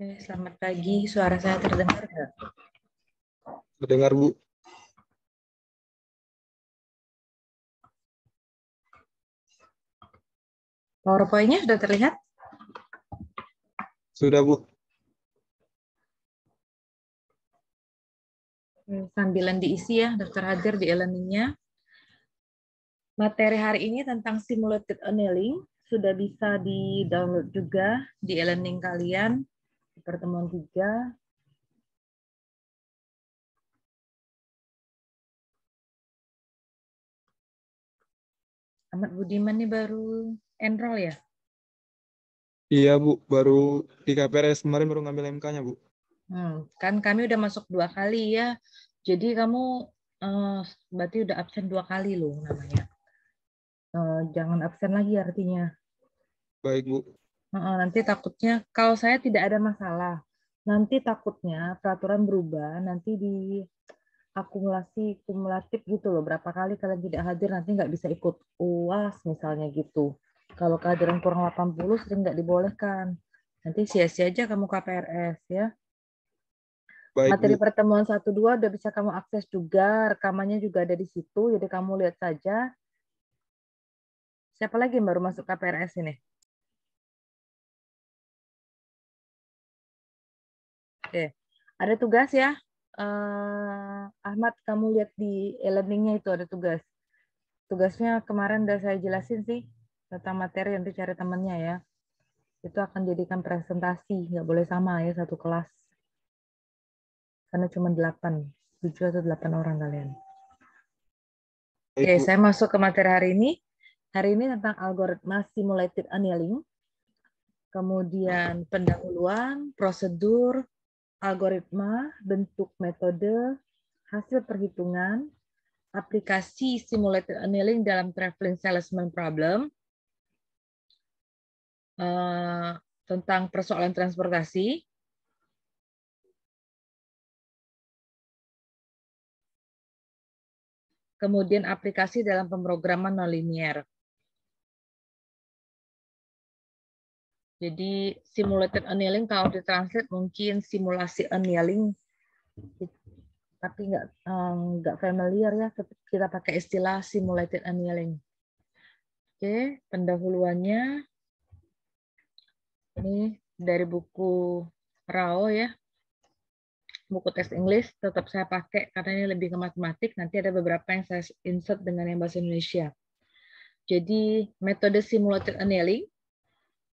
Selamat pagi, suara saya terdengar nggak? Terdengar, Bu. PowerPoint-nya sudah terlihat? Sudah, Bu. Sambilan diisi ya, daftar hadir di e-learning-nya. Materi hari ini tentang simulated annealing, sudah bisa di-download juga di e-learning kalian, di pertemuan 3. Ahmad Budiman nih baru enroll ya? Iya, Bu. Baru di KPRS kemarin baru ngambil MK-nya, Bu. Kan kami udah masuk 2 kali ya, jadi kamu berarti udah absen 2 kali loh namanya. Jangan absen lagi artinya. Baik, Bu. Nanti takutnya, kalau saya tidak ada masalah, nanti takutnya peraturan berubah, nanti di akumulasi kumulatif gitu loh, berapa kali kalian tidak hadir, nanti nggak bisa ikut UAS misalnya gitu. Kalau kehadiran kurang 80 sering nggak dibolehkan. Nanti sia-sia aja kamu KPRS ya. Baik, Materi Bu. pertemuan 1-2 udah bisa kamu akses juga, rekamannya juga ada di situ, jadi kamu lihat saja. Siapa lagi yang baru masuk KPRS ini? Oke, ada tugas ya. Ahmad, kamu lihat di e-learning-nya itu ada tugas. Tugasnya kemarin udah saya jelasin sih tentang materi, nanti cari temannya ya. Itu akan jadikan presentasi, nggak boleh sama ya satu kelas. Karena cuma 8, 7 atau 8 orang kalian. Baik, Oke, Bu. saya masuk ke materi hari ini. Hari ini tentang algoritma simulated annealing. Kemudian pendahuluan, prosedur, algoritma, bentuk metode, hasil perhitungan, aplikasi simulated annealing dalam traveling salesman problem, tentang persoalan transportasi, kemudian aplikasi dalam pemrograman nonlinier. Jadi simulated annealing kalau ditranslate mungkin simulasi annealing, tapi nggak familiar ya kita pakai istilah simulated annealing. Oke, pendahuluannya ini dari buku Rao ya, buku teks English tetap saya pakai karena ini lebih ke matematik. Nanti ada beberapa yang saya insert dengan yang bahasa Indonesia. Jadi metode simulated annealing,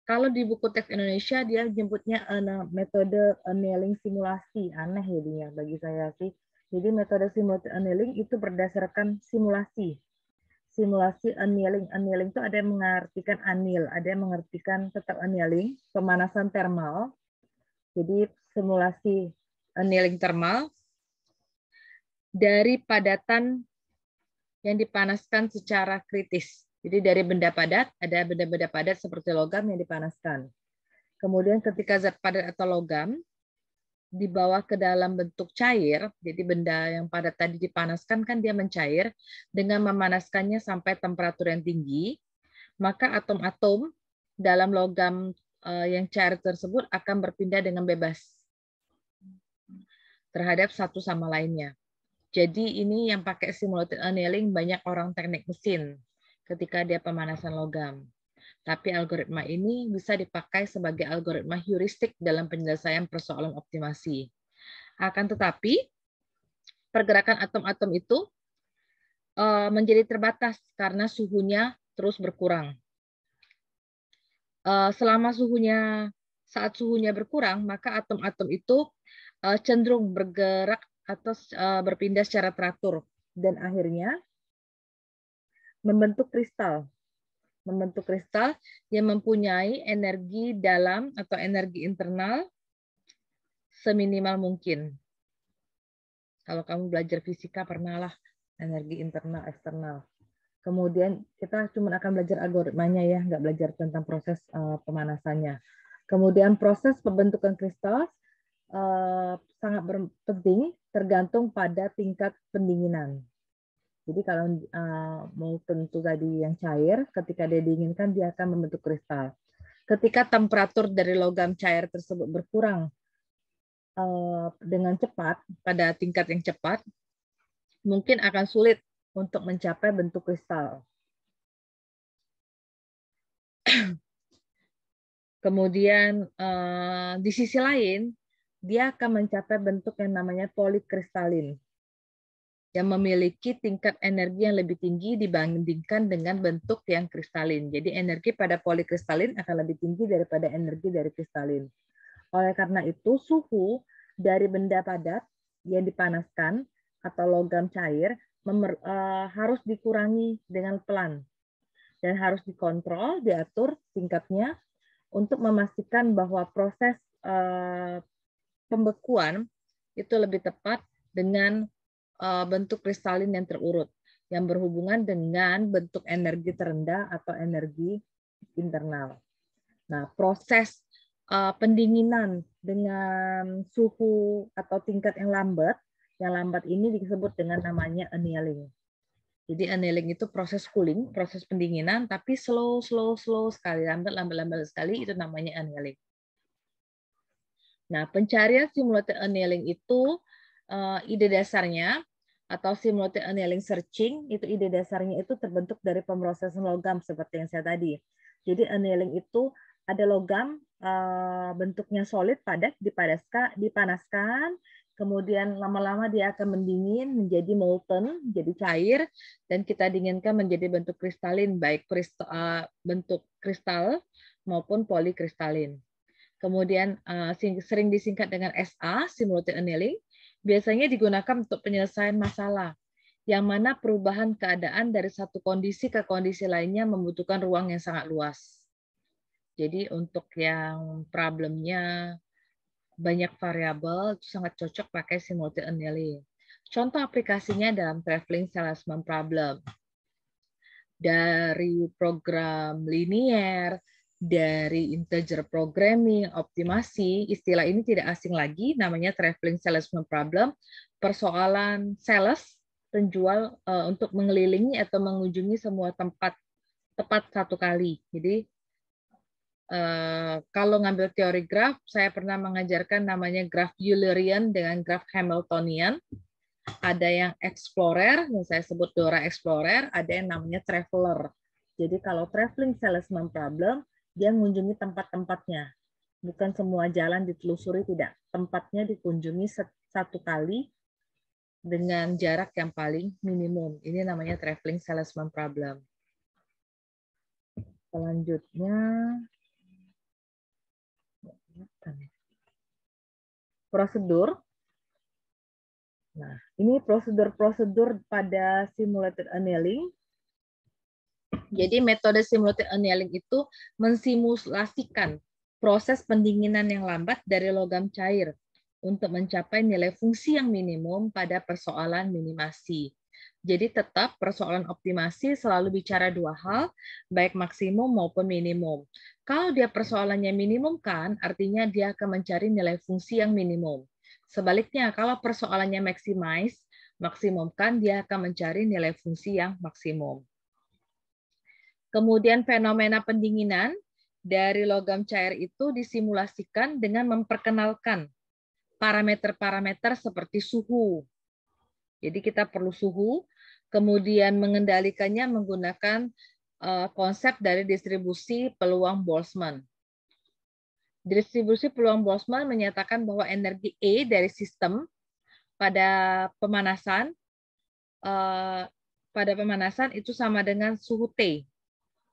kalau di buku teks Indonesia dia menyebutnya metode annealing simulasi. Aneh jadinya bagi saya sih. Jadi metode simulated annealing itu berdasarkan simulasi. Simulasi annealing. Annealing itu ada yang mengartikan anneal, ada yang mengartikan tetap annealing, pemanasan termal. Jadi simulasi annealing termal dari padatan yang dipanaskan secara kritis. Jadi dari benda padat, ada benda-benda padat seperti logam yang dipanaskan. Kemudian ketika zat padat atau logam dibawa ke dalam bentuk cair, jadi benda yang padat tadi dipanaskan kan dia mencair, dengan memanaskannya sampai temperatur yang tinggi, maka atom-atom dalam logam yang cair tersebut akan berpindah dengan bebas terhadap satu sama lainnya. Jadi ini yang pakai simulated annealing banyak orang teknik mesin ketika dia pemanasan logam. Tapi algoritma ini bisa dipakai sebagai algoritma heuristik dalam penyelesaian persoalan optimasi. Akan tetapi, pergerakan atom-atom itu menjadi terbatas karena suhunya terus berkurang. Selama saat suhunya berkurang, maka atom-atom itu cenderung bergerak atau berpindah secara teratur. Dan akhirnya membentuk kristal. Membentuk kristal yang mempunyai energi dalam atau energi internal seminimal mungkin. Kalau kamu belajar fisika pernah lah energi internal eksternal. Kemudian kita cuma akan belajar algoritmanya ya, nggak belajar tentang proses pemanasannya. Kemudian proses pembentukan kristal sangat penting tergantung pada tingkat pendinginan. Jadi kalau mau tentu tadi yang cair, ketika dia diinginkan dia akan membentuk kristal. Ketika temperatur dari logam cair tersebut berkurang dengan cepat, pada tingkat yang cepat, mungkin akan sulit untuk mencapai bentuk kristal. Kemudian di sisi lain, dia akan mencapai bentuk yang namanya polikristalin, yang memiliki tingkat energi yang lebih tinggi dibandingkan dengan bentuk yang kristalin. Jadi energi pada polikristalin akan lebih tinggi daripada energi dari kristalin. Oleh karena itu, suhu dari benda padat yang dipanaskan atau logam cair harus dikurangi dengan pelan dan harus dikontrol, diatur tingkatnya untuk memastikan bahwa proses pembekuan itu lebih tepat dengan bentuk kristalin yang terurut, yang berhubungan dengan bentuk energi terendah atau energi internal. Nah, proses pendinginan dengan suhu atau tingkat yang lambat ini disebut dengan namanya annealing. Jadi annealing itu proses cooling, proses pendinginan, tapi slow sekali, lambat sekali, itu namanya annealing. Nah, pencarian simulated annealing itu ide dasarnya atau simulated annealing searching itu ide dasarnya itu terbentuk dari pemrosesan logam seperti yang saya tadi. Jadi annealing itu ada logam bentuknya solid padat dipanaskan, kemudian lama-lama dia akan mendingin menjadi molten, jadi cair, dan kita dinginkan menjadi bentuk kristalin, baik bentuk kristal maupun polikristalin. Kemudian sering disingkat dengan SA, simulated annealing, biasanya digunakan untuk penyelesaian masalah, yang mana perubahan keadaan dari satu kondisi ke kondisi lainnya membutuhkan ruang yang sangat luas. Jadi untuk yang problemnya banyak variabel, itu sangat cocok pakai simulated annealing. Contoh aplikasinya dalam traveling salesman problem. Dari program linier, dari integer programming, optimasi, istilah ini tidak asing lagi, namanya traveling salesman problem, persoalan sales, penjual untuk mengelilingi atau mengunjungi semua tempat tepat satu kali. Jadi kalau ngambil teori graf, saya pernah mengajarkan namanya graf Eulerian dengan graf Hamiltonian. Ada yang explorer, yang saya sebut Dora Explorer, ada yang namanya traveler. Jadi kalau traveling salesman problem, dia mengunjungi tempat-tempatnya. Bukan semua jalan ditelusuri, tidak. Tempatnya dikunjungi satu kali dengan jarak yang paling minimum. Ini namanya traveling salesman problem. Selanjutnya, prosedur. Nah, ini prosedur-prosedur pada simulated annealing. Jadi metode simulated annealing itu mensimulasikan proses pendinginan yang lambat dari logam cair untuk mencapai nilai fungsi yang minimum pada persoalan minimasi. Jadi tetap persoalan optimasi selalu bicara dua hal, baik maksimum maupun minimum. Kalau dia persoalannya minimum kan, artinya dia akan mencari nilai fungsi yang minimum. Sebaliknya, kalau persoalannya maksimumkan, dia akan mencari nilai fungsi yang maksimum. Kemudian fenomena pendinginan dari logam cair itu disimulasikan dengan memperkenalkan parameter-parameter seperti suhu. Jadi kita perlu suhu, kemudian mengendalikannya menggunakan konsep dari distribusi peluang Boltzmann. Distribusi peluang Boltzmann menyatakan bahwa energi E dari sistem pada pemanasan itu sama dengan suhu T.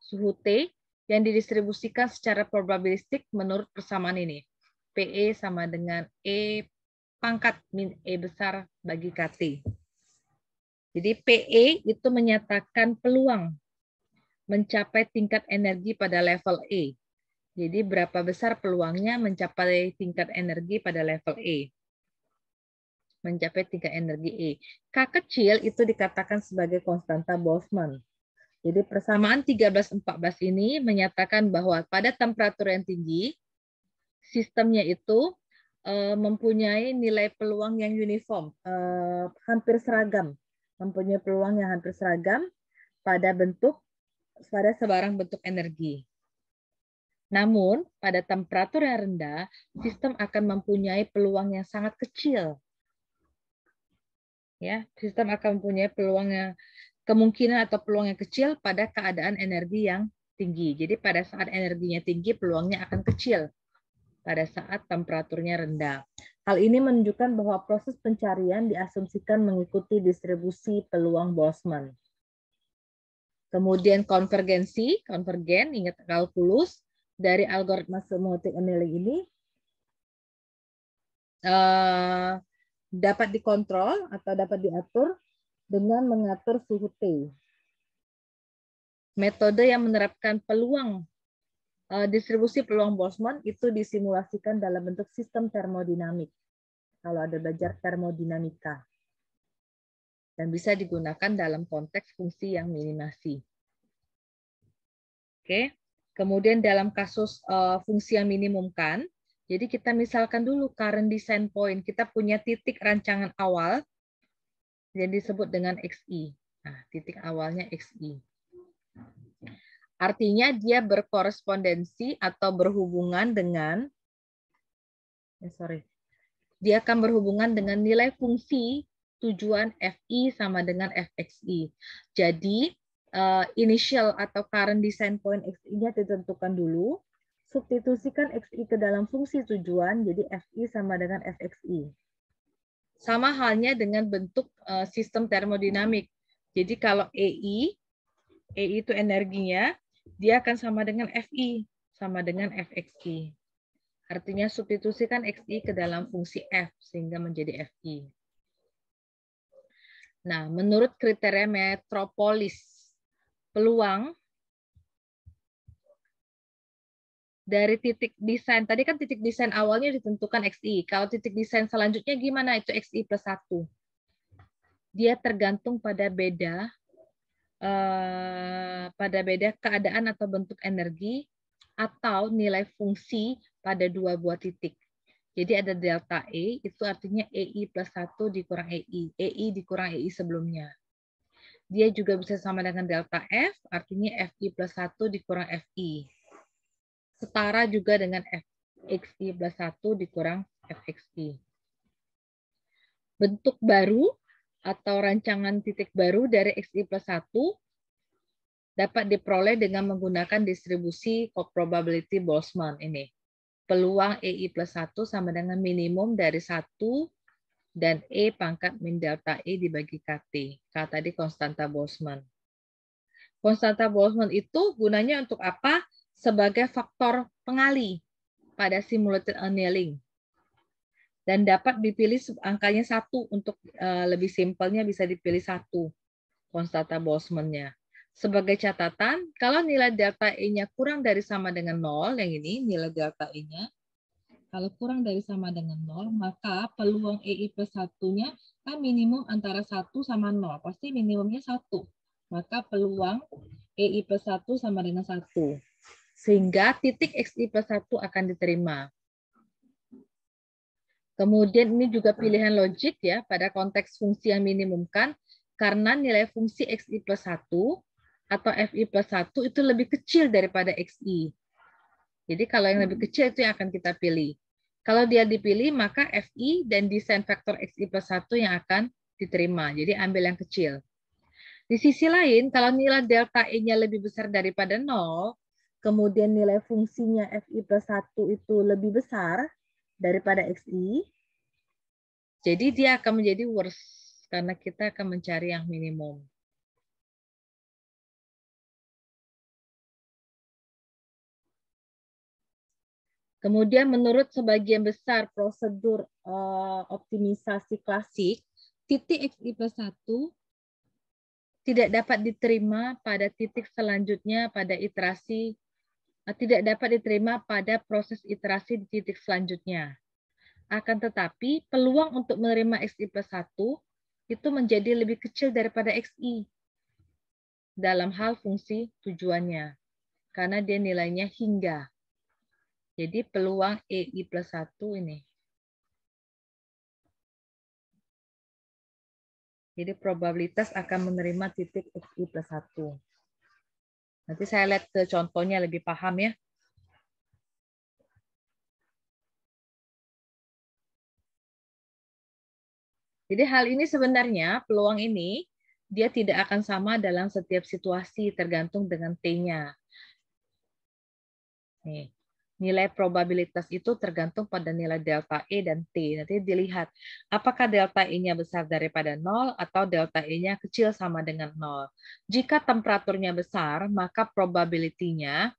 Suhu T yang didistribusikan secara probabilistik menurut persamaan ini. PE sama dengan E pangkat min E besar bagi KT. Jadi PE itu menyatakan peluang mencapai tingkat energi pada level E. Jadi berapa besar peluangnya mencapai tingkat energi pada level E. Mencapai tingkat energi E. K kecil itu dikatakan sebagai konstanta Boltzmann. Jadi persamaan 13-14 ini menyatakan bahwa pada temperatur yang tinggi, sistemnya itu mempunyai nilai peluang yang uniform, hampir seragam. Mempunyai peluang yang hampir seragam pada sebarang bentuk energi. Namun, pada temperatur yang rendah, sistem akan mempunyai peluang yang sangat kecil. Ya, sistem akan mempunyai kemungkinan atau peluang yang kecil pada keadaan energi yang tinggi. Jadi pada saat energinya tinggi, peluangnya akan kecil pada saat temperaturnya rendah. Hal ini menunjukkan bahwa proses pencarian diasumsikan mengikuti distribusi peluang Boltzmann. Kemudian konvergen, ingat kalkulus dari algoritma semantic annealing ini dapat dikontrol atau dapat diatur dengan mengatur suhu T. Metode yang menerapkan peluang distribusi peluang Boltzmann itu disimulasikan dalam bentuk sistem termodinamik. Kalau ada belajar termodinamika. Dan bisa digunakan dalam konteks fungsi yang minimasi. Oke. Kemudian dalam kasus fungsi yang minimumkan, jadi kita misalkan dulu current design point, kita punya titik rancangan awal yang disebut dengan XI. Nah, titik awalnya XI. Artinya dia berkorespondensi atau berhubungan dengan dia akan berhubungan dengan nilai fungsi tujuan FI sama dengan FXI. Jadi initial atau current design point XI-nya ditentukan dulu, substitusikan XI ke dalam fungsi tujuan, jadi FI sama dengan FXI. Sama halnya dengan bentuk sistem termodinamik. Jadi kalau EI itu energinya, dia akan sama dengan FI, sama dengan FXI. Artinya substitusikan XI ke dalam fungsi F, sehingga menjadi FI. Nah, menurut kriteria metropolis, peluang dari titik desain, tadi kan titik desain awalnya ditentukan XI. Kalau titik desain selanjutnya gimana? Itu XI plus 1. Dia tergantung pada beda keadaan atau bentuk energi atau nilai fungsi pada dua buah titik. Jadi ada delta E, itu artinya EI plus 1 dikurang EI. EI dikurang EI sebelumnya. Dia juga bisa sama dengan delta F, artinya FI plus 1 dikurang FI. Setara juga dengan FXI plus 1 dikurang FXI. Bentuk baru atau rancangan titik baru dari XI plus 1 dapat diperoleh dengan menggunakan distribusi probability Boltzmann ini. Peluang EI plus 1 sama dengan minimum dari 1 dan E pangkat min delta E dibagi KT. K tadi konstanta Boltzmann. Konstanta Boltzmann itu gunanya untuk apa? Sebagai faktor pengali pada simulated annealing. Dan dapat dipilih angkanya 1 untuk lebih simpelnya bisa dipilih 1 konstanta Boltzmann-nya. Sebagai catatan, kalau nilai delta E-nya kurang dari sama dengan 0, yang ini nilai delta E-nya, kalau kurang dari sama dengan 0, maka peluang EI plus 1-nya kan minimum antara 1 sama 0. Pasti minimumnya 1. Maka peluang EI plus 1 sama dengan 1. Sehingga titik XI plus 1 akan diterima. Kemudian ini juga pilihan logik ya pada konteks fungsi yang minimumkan, karena nilai fungsi XI plus 1 atau FI plus 1 itu lebih kecil daripada XI. Jadi kalau yang lebih kecil itu yang akan kita pilih. Kalau dia dipilih, maka FI dan desain faktor XI plus 1 yang akan diterima. Jadi ambil yang kecil. Di sisi lain, kalau nilai delta E-nya lebih besar daripada 0, kemudian nilai fungsinya FI plus 1 itu lebih besar daripada XI, jadi dia akan menjadi worse, karena kita akan mencari yang minimum. Kemudian menurut sebagian besar prosedur optimisasi klasik, titik XI plus 1 tidak dapat diterima pada titik selanjutnya pada iterasi, tidak dapat diterima pada proses iterasi di titik selanjutnya. Akan tetapi, peluang untuk menerima XI plus 1 itu menjadi lebih kecil daripada XI dalam hal fungsi tujuannya, karena dia nilainya hingga. Jadi peluang EI plus 1 ini. Jadi probabilitas akan menerima titik XI plus 1. Nanti saya lihat ke contohnya lebih paham ya. Jadi hal ini sebenarnya, peluang ini, dia tidak akan sama dalam setiap situasi tergantung dengan T-nya. Nih, nilai probabilitas itu tergantung pada nilai delta E dan T. Nanti dilihat apakah delta E-nya besar daripada 0 atau delta E-nya kecil sama dengan 0. Jika temperaturnya besar, maka probability-nya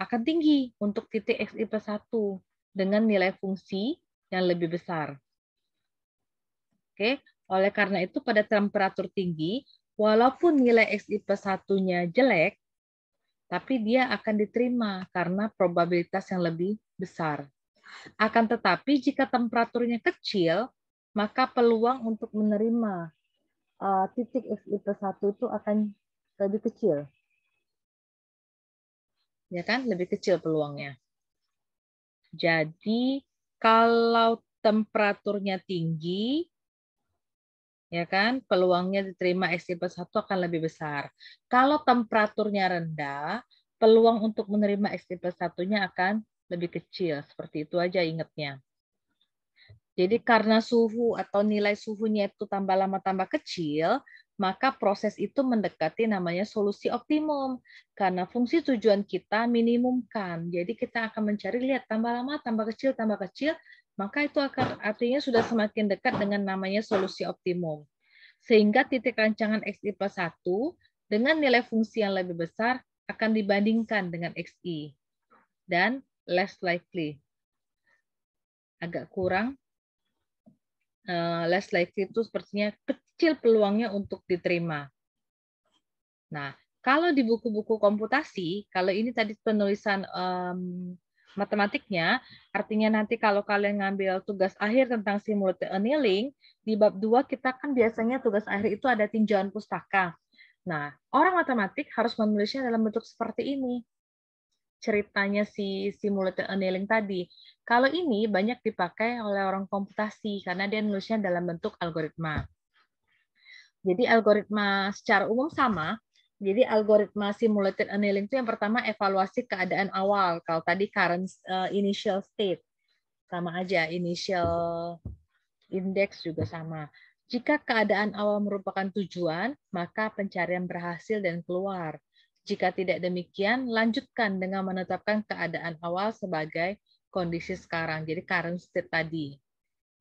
akan tinggi untuk titik Xi plus 1 dengan nilai fungsi yang lebih besar. Oke, oleh karena itu pada temperatur tinggi, walaupun nilai Xi plus 1-nya jelek, tapi dia akan diterima karena probabilitas yang lebih besar. Akan tetapi jika temperaturnya kecil, maka peluang untuk menerima titik Xi plus 1 itu akan lebih kecil. Ya kan? Lebih kecil peluangnya. Jadi kalau temperaturnya tinggi, ya kan, peluangnya diterima Xi plus 1 akan lebih besar. Kalau temperaturnya rendah, peluang untuk menerima Xi plus 1-nya akan lebih kecil. Seperti itu aja ingatnya. Jadi karena suhu atau nilai suhunya itu tambah lama tambah kecil, maka proses itu mendekati namanya solusi optimum. Karena fungsi tujuan kita minimumkan. Jadi kita akan mencari, lihat tambah lama tambah kecil, maka itu akan artinya sudah semakin dekat dengan namanya solusi optimum. Sehingga titik rancangan Xi plus 1 dengan nilai fungsi yang lebih besar akan dibandingkan dengan Xi. Dan less likely. Agak kurang. Less likely itu sepertinya kecil peluangnya untuk diterima. Nah, kalau di buku-buku komputasi, kalau ini tadi penulisan matematiknya, artinya nanti kalau kalian ngambil tugas akhir tentang simulated annealing, di bab 2 kita kan biasanya tugas akhir itu ada tinjauan pustaka. Nah, orang matematik harus menulisnya dalam bentuk seperti ini. Ceritanya si simulated annealing tadi. Kalau ini banyak dipakai oleh orang komputasi karena dia nulisnya dalam bentuk algoritma. Jadi algoritma secara umum sama. Jadi algoritma simulated annealing itu yang pertama evaluasi keadaan awal. Kalau tadi current initial state sama aja, initial index juga sama. Jika keadaan awal merupakan tujuan, maka pencarian berhasil dan keluar. Jika tidak demikian, lanjutkan dengan menetapkan keadaan awal sebagai kondisi sekarang. Jadi current state tadi.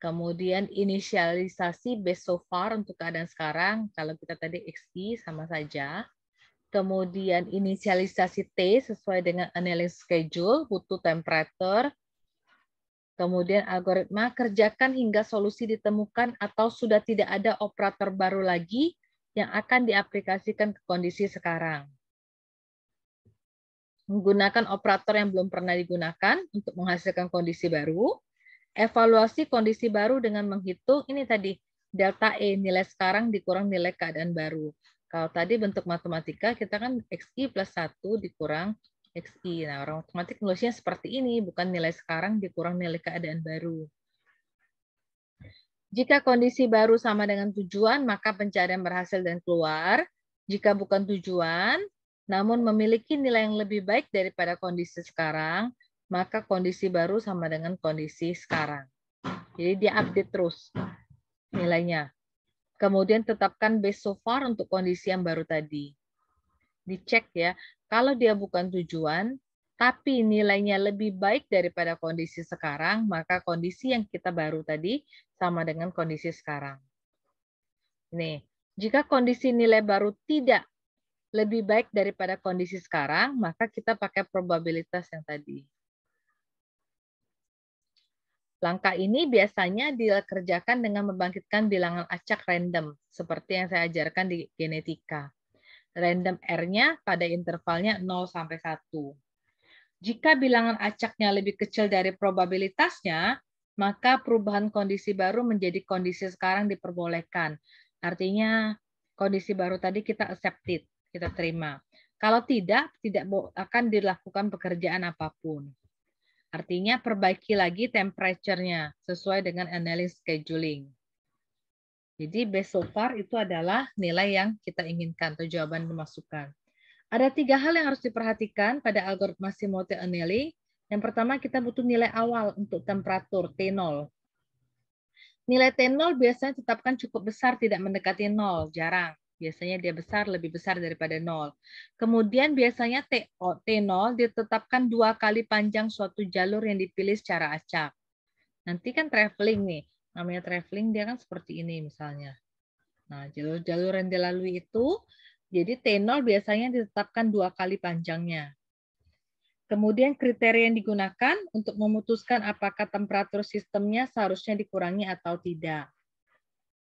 Kemudian inisialisasi based so far untuk keadaan sekarang. Kalau kita tadi XI sama saja. Kemudian inisialisasi T sesuai dengan annealing schedule, butuh temperature. Kemudian algoritma kerjakan hingga solusi ditemukan atau sudah tidak ada operator baru lagi yang akan diaplikasikan ke kondisi sekarang. Menggunakan operator yang belum pernah digunakan untuk menghasilkan kondisi baru. Evaluasi kondisi baru dengan menghitung ini tadi delta E, nilai sekarang dikurang nilai keadaan baru. Kalau tadi bentuk matematika kita kan XI plus 1 dikurang XI. Nah, orang matematik nulisnya seperti ini, bukan nilai sekarang dikurang nilai keadaan baru. Jika kondisi baru sama dengan tujuan, maka pencarian berhasil dan keluar. Jika bukan tujuan, namun memiliki nilai yang lebih baik daripada kondisi sekarang, maka kondisi baru sama dengan kondisi sekarang. Jadi dia update terus nilainya. Kemudian tetapkan base so far untuk kondisi yang baru tadi. Dicek ya, kalau dia bukan tujuan, tapi nilainya lebih baik daripada kondisi sekarang, maka kondisi yang kita baru tadi sama dengan kondisi sekarang. Nih, jika kondisi nilai baru tidak lebih baik daripada kondisi sekarang, maka kita pakai probabilitas yang tadi. Langkah ini biasanya dikerjakan dengan membangkitkan bilangan acak random, seperti yang saya ajarkan di genetika. Random R-nya pada intervalnya 0 sampai 1. Jika bilangan acaknya lebih kecil dari probabilitasnya, maka perubahan kondisi baru menjadi kondisi sekarang diperbolehkan. Artinya kondisi baru tadi kita accepted, kita terima. Kalau tidak akan dilakukan pekerjaan apapun. Artinya perbaiki lagi temperature-nya sesuai dengan annealing scheduling. Jadi base so far itu adalah nilai yang kita inginkan atau jawaban dimasukkan. Ada 3 hal yang harus diperhatikan pada algoritma simulated annealing. Yang pertama kita butuh nilai awal untuk temperatur T0. Nilai T0 biasanya tetapkan cukup besar, tidak mendekati 0, jarang. Biasanya dia besar, lebih besar daripada 0. Kemudian biasanya T0 ditetapkan 2 kali panjang suatu jalur yang dipilih secara acak. Nanti kan traveling nih, namanya traveling dia kan seperti ini misalnya. Nah, jalur-jalur yang dilalui itu, jadi T0 biasanya ditetapkan 2 kali panjangnya. Kemudian kriteria yang digunakan untuk memutuskan apakah temperatur sistemnya seharusnya dikurangi atau tidak.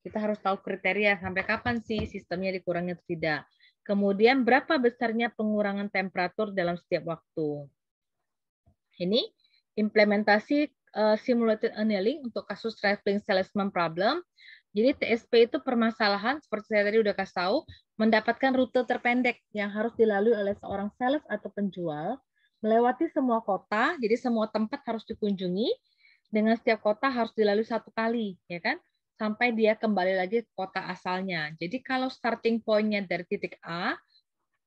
Kita harus tahu kriteria sampai kapan sih sistemnya dikurangi atau tidak. Kemudian berapa besarnya pengurangan temperatur dalam setiap waktu. Ini implementasi simulated annealing untuk kasus traveling salesman problem. Jadi TSP itu permasalahan, seperti saya tadi udah kasih tahu, mendapatkan rute terpendek yang harus dilalui oleh seorang sales atau penjual, melewati semua kota, jadi semua tempat harus dikunjungi, dengan setiap kota harus dilalui 1 kali, ya kan? Sampai dia kembali lagi ke kota asalnya. Jadi kalau starting point-nya dari titik A,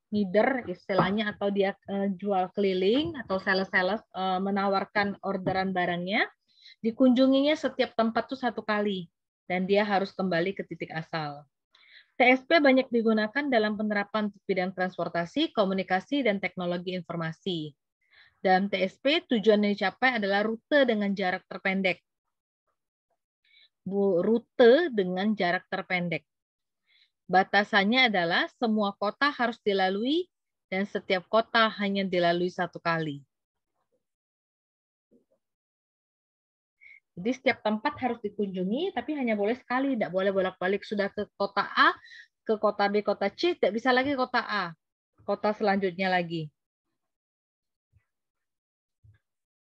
ngider istilahnya, atau dia jual keliling atau sales-sales menawarkan orderan barangnya, dikunjunginya setiap tempat tuh 1 kali dan dia harus kembali ke titik asal. TSP banyak digunakan dalam penerapan bidang transportasi, komunikasi, dan teknologi informasi. Dalam TSP, tujuan yang dicapai adalah rute dengan jarak terpendek. Rute dengan jarak terpendek. Batasannya adalah semua kota harus dilalui dan setiap kota hanya dilalui 1 kali. Jadi setiap tempat harus dikunjungi, tapi hanya boleh sekali, tidak boleh bolak-balik. Sudah ke kota A, ke kota B, kota C, tidak bisa lagi kota A, kota selanjutnya lagi.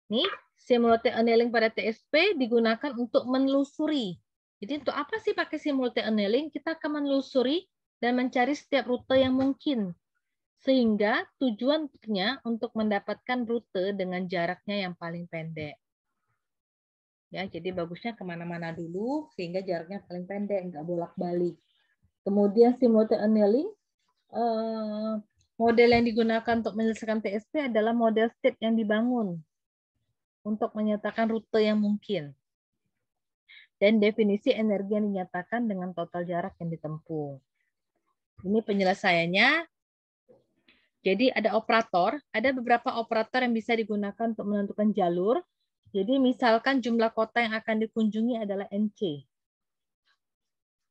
Nih, simulated annealing pada TSP digunakan untuk menelusuri. Jadi untuk apa sih pakai simulated annealing? Kita akan menelusuri dan mencari setiap rute yang mungkin. Sehingga tujuannya untuk mendapatkan rute dengan jaraknya yang paling pendek. Ya, jadi bagusnya kemana-mana dulu sehingga jaraknya paling pendek, nggak bolak-balik. Kemudian simulated annealing, model yang digunakan untuk menyelesaikan TSP adalah model state yang dibangun untuk menyatakan rute yang mungkin. Dan definisi energi yang dinyatakan dengan total jarak yang ditempuh. Ini penyelesaiannya. Jadi ada operator, ada beberapa operator yang bisa digunakan untuk menentukan jalur. Jadi misalkan jumlah kota yang akan dikunjungi adalah NC.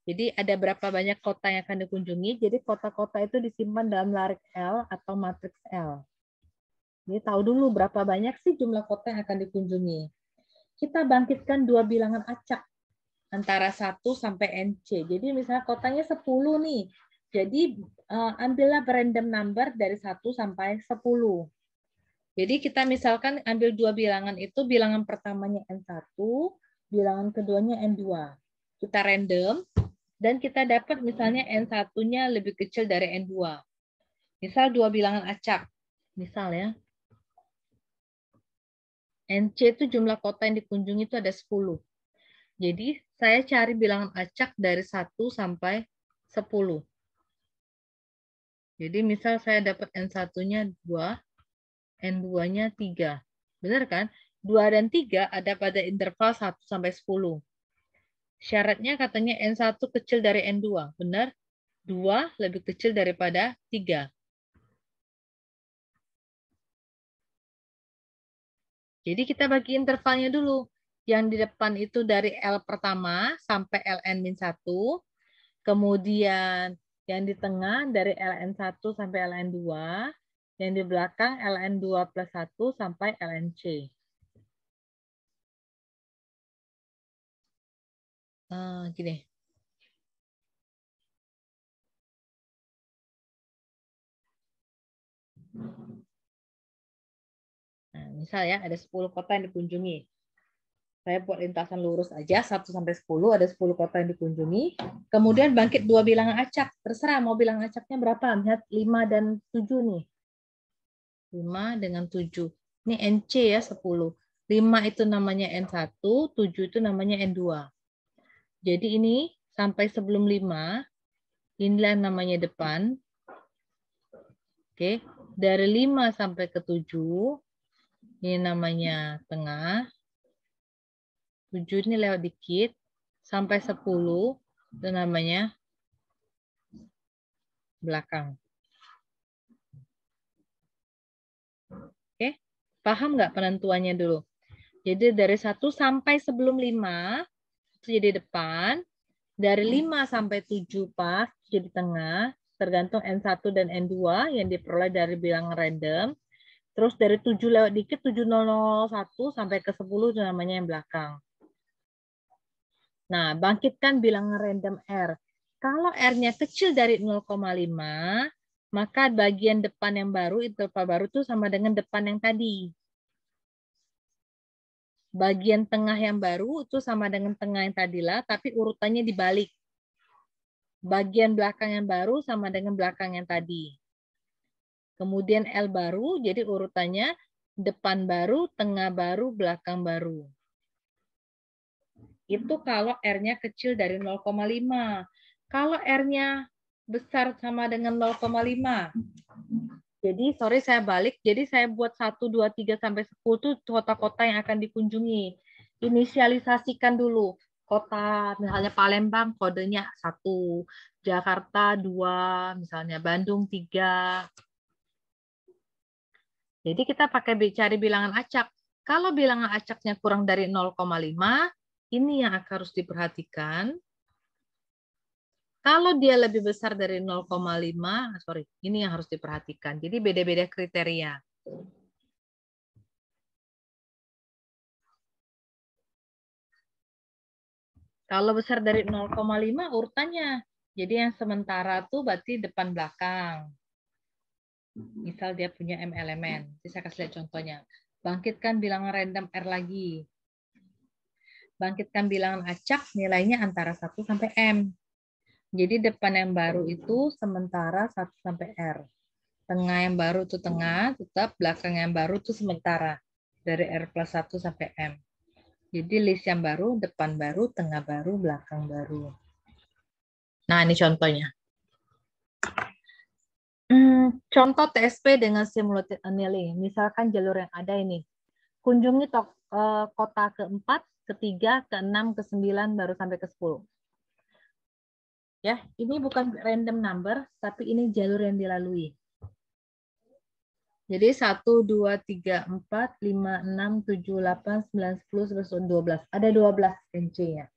Jadi ada berapa banyak kota yang akan dikunjungi. Jadi kota-kota itu disimpan dalam larik L atau matriks L. Jadi tahu dulu berapa banyak sih jumlah kota yang akan dikunjungi. Kita bangkitkan 2 bilangan acak antara 1 sampai NC. Jadi misalnya kotanya 10 nih. Jadi ambillah random number dari 1 sampai 10. Jadi kita misalkan ambil 2 bilangan itu, bilangan pertamanya N1, bilangan keduanya N2. Kita random, dan kita dapat misalnya N1-nya lebih kecil dari N2. Misal 2 bilangan acak. Misal ya. NC itu jumlah kota yang dikunjungi itu ada 10. Jadi saya cari bilangan acak dari 1 sampai 10. Jadi misal saya dapat N1-nya 2, N2-nya 3. Benar kan? 2 dan 3 ada pada interval 1 sampai 10. Syaratnya katanya N1 kecil dari N2. Benar? 2 lebih kecil daripada 3. Jadi kita bagi intervalnya dulu. Yang di depan itu dari L pertama sampai Ln-1. Kemudian yang di tengah dari Ln1 sampai Ln2. Yang di belakang Ln2 plus 1 sampai Lnc. Gini. Nah, misal ya, ada 10 kota yang dikunjungi. Saya buat lintasan lurus aja, 1 sampai 10, ada 10 kota yang dikunjungi. Kemudian bangkit 2 bilangan acak. Terserah mau bilangan acaknya berapa. Lihat 5 dan 7 nih. 5 dengan 7. Ini NC ya, 10. 5 itu namanya N1, 7 itu namanya N2. Jadi ini sampai sebelum 5, inilah namanya depan. Oke, dari 5 sampai ke 7, ini namanya tengah. 7 ini lewat dikit. sampai 10 itu namanya belakang. Oke, paham nggak penentuannya dulu? Jadi dari 1 sampai sebelum 5 itu jadi depan. Dari 5 sampai 7 pas jadi tengah. Tergantung N1 dan N2 yang diperoleh dari bilangan random. Terus dari 7 lewat dikit, 7001 sampai ke 10 itu namanya yang belakang. Nah, bangkitkan bilangan random R. Kalau R-nya kecil dari 0,5, maka bagian depan yang baru, interval baru itu sama dengan depan yang tadi. Bagian tengah yang baru itu sama dengan tengah yang tadilah, tapi urutannya dibalik. Bagian belakang yang baru sama dengan belakang yang tadi. Kemudian L baru, jadi urutannya depan baru, tengah baru, belakang baru. Itu kalau R-nya kecil dari 0,5. Kalau R-nya besar sama dengan 0,5. Jadi, sorry saya balik. Jadi saya buat 1, 2, 3, sampai 10 itu kota-kota yang akan dikunjungi. Inisialisasikan dulu. Kota, misalnya Palembang, kodenya 1. Jakarta 2, misalnya Bandung 3. Jadi kita pakai cari bilangan acak. Kalau bilangan acaknya kurang dari 0,5, ini yang harus diperhatikan. Kalau dia lebih besar dari 0,5, sorry, ini yang harus diperhatikan. Jadi beda-beda kriteria. Kalau besar dari 0,5 urutannya. Jadi yang sementara tuh berarti depan belakang. Misal dia punya M elemen. Jadi saya kasih lihat contohnya. Bangkitkan bilangan random R lagi. Bangkitkan bilangan acak nilainya antara 1 sampai M. Jadi depan yang baru itu sementara 1 sampai R. Tengah yang baru itu tengah, tetap belakang yang baru itu sementara. Dari R plus 1 sampai M. Jadi list yang baru, depan baru, tengah baru, belakang baru. Nah, ini contohnya. Contoh TSP dengan simulated annealing. Misalkan jalur yang ada ini. Kunjungi kota keempat, ketiga, keenam, ke-9, baru sampai ke-10. Ya, ini bukan random number, tapi ini jalur yang dilalui. Jadi 1, 2, 3, 4, 5, 6, 7, 8, 9, 10, 11, 12. Ada 12 NC-nya.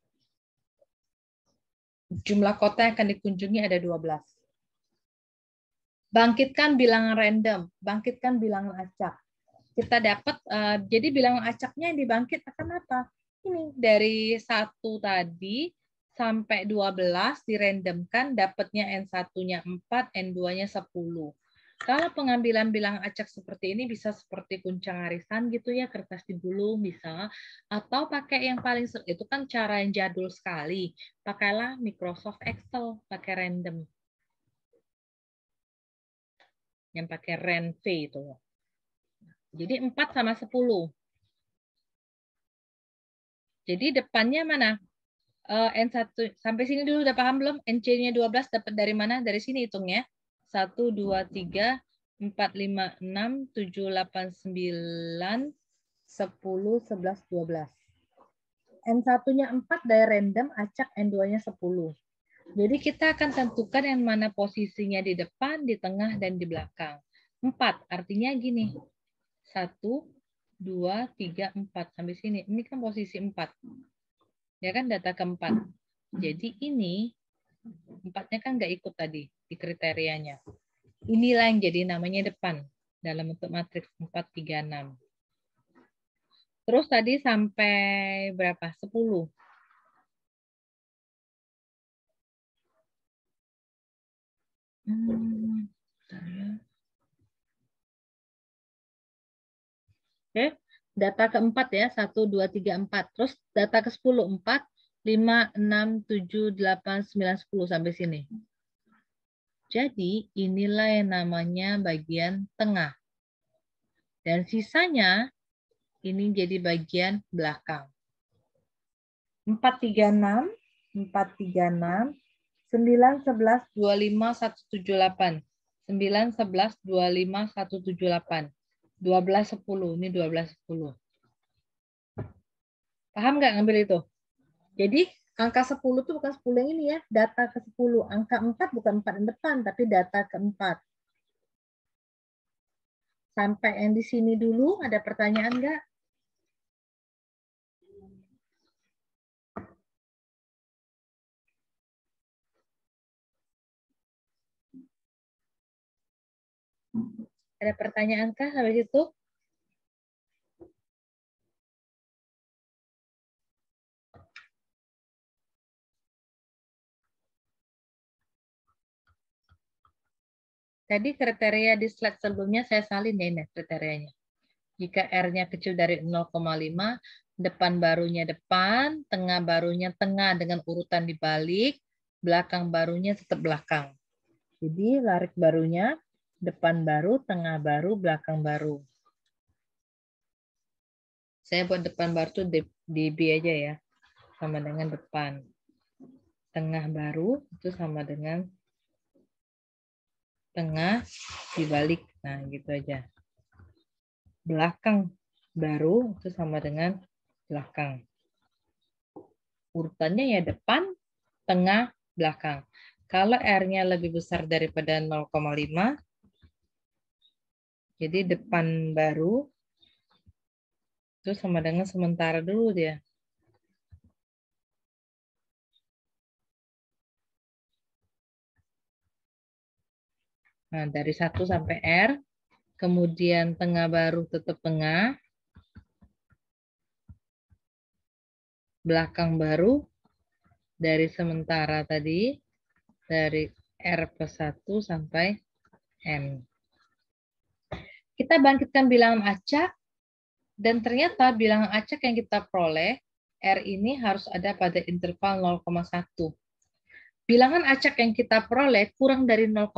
Jumlah kota yang akan dikunjungi ada 12. Bangkitkan bilangan random, bangkitkan bilangan acak. Kita dapat, jadi bilangan acaknya yang dibangkit akan apa? Ini dari 1 tadi sampai 12 dirandomkan, dapatnya N1-nya 4, N2-nya 10. Kalau pengambilan bilangan acak seperti ini bisa seperti kuncang arisan gitu ya, kertas digulung bisa, atau pakai yang paling itu kan cara yang jadul sekali. Pakailah Microsoft Excel, pakai random. Yang pakai RANV itu. Jadi 4 sama 10. Jadi depannya mana? N1 sampai sini dulu udah paham belum? NC-nya 12 dapat dari mana? Dari sini hitungnya. 1 2 3 4 5 6 7 8 9 10 11 12. N1-nya 4 dari random, acak N2-nya 10. Jadi kita akan tentukan yang mana posisinya di depan, di tengah, dan di belakang. 4 artinya gini. 1 2 3 4 sampai sini. Ini kan posisi 4. Ya kan data keempat. Jadi ini 4-nya kan nggak ikut tadi di kriterianya. Inilah yang jadi namanya depan dalam bentuk matriks 4, 3, 6. Terus tadi sampai berapa? 10. Oke, data keempat ya, 1, 2, 3, 4. Terus data ke-10, 4, 5, 6, 7, 8, 9, 10 sampai sini. Jadi inilah yang namanya bagian tengah. Dan sisanya ini jadi bagian belakang. 4, 3, 6, 4, 3, 6, 9, 11, 25, 178. 9, 11, 25, 178. 12, 10. Ini 12, 10. Paham nggak ngambil itu? Jadi Angka 10 itu bukan 10 yang ini ya, data ke 10. Angka 4 bukan 4 yang depan, tapi data ke-4. Sampai yang di sini dulu, ada pertanyaan nggak? Ada pertanyaan kah habis itu? Tadi kriteria di slide sebelumnya saya salin ya ini kriterianya. Jika R-nya kecil dari 0,5, depan barunya depan, tengah barunya tengah dengan urutan dibalik, belakang barunya tetap belakang. Jadi larik barunya depan baru, tengah baru, belakang baru. Saya buat depan baru tuh di B aja ya, sama dengan depan. Tengah baru itu sama dengan tengah dibalik. Nah, gitu aja. Belakang baru itu sama dengan belakang. Urutannya ya depan, tengah, belakang. Kalau R-nya lebih besar daripada 0,5, jadi depan baru itu sama dengan sementara dulu dia. Nah, dari 1 sampai R, kemudian tengah baru tetap tengah, belakang baru dari sementara tadi, dari R plus 1 sampai M. Kita bangkitkan bilangan acak, dan ternyata bilangan acak yang kita peroleh, R ini harus ada pada interval 0,1. Bilangan acak yang kita peroleh kurang dari 0,5,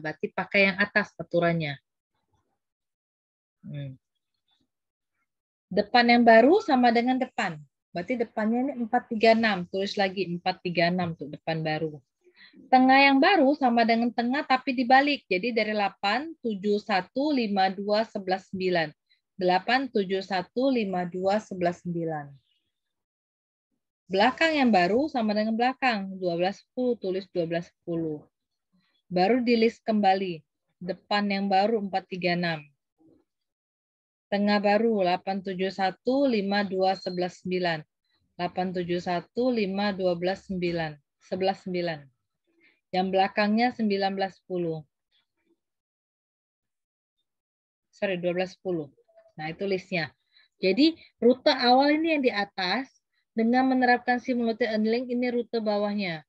berarti pakai yang atas aturannya. Depan yang baru sama dengan depan. Berarti depannya ini 436. Tulis lagi 436 tuh depan baru. Tengah yang baru sama dengan tengah tapi dibalik. Jadi dari 8, 7, 1, 5, 2, 11, 9. 8, 7, 1, 5, 2, 11, 9. Belakang yang baru sama dengan belakang. 12, 10. Tulis 12, 10. Baru di list kembali. Depan yang baru 436. Tengah baru 871 5 2 11 9. 871 5 12 9. 11 9. Yang belakangnya 19 10. Sorry 12 10. Nah, itu listnya. Jadi rute awal ini yang di atas dengan menerapkan simulated annealing ini rute bawahnya.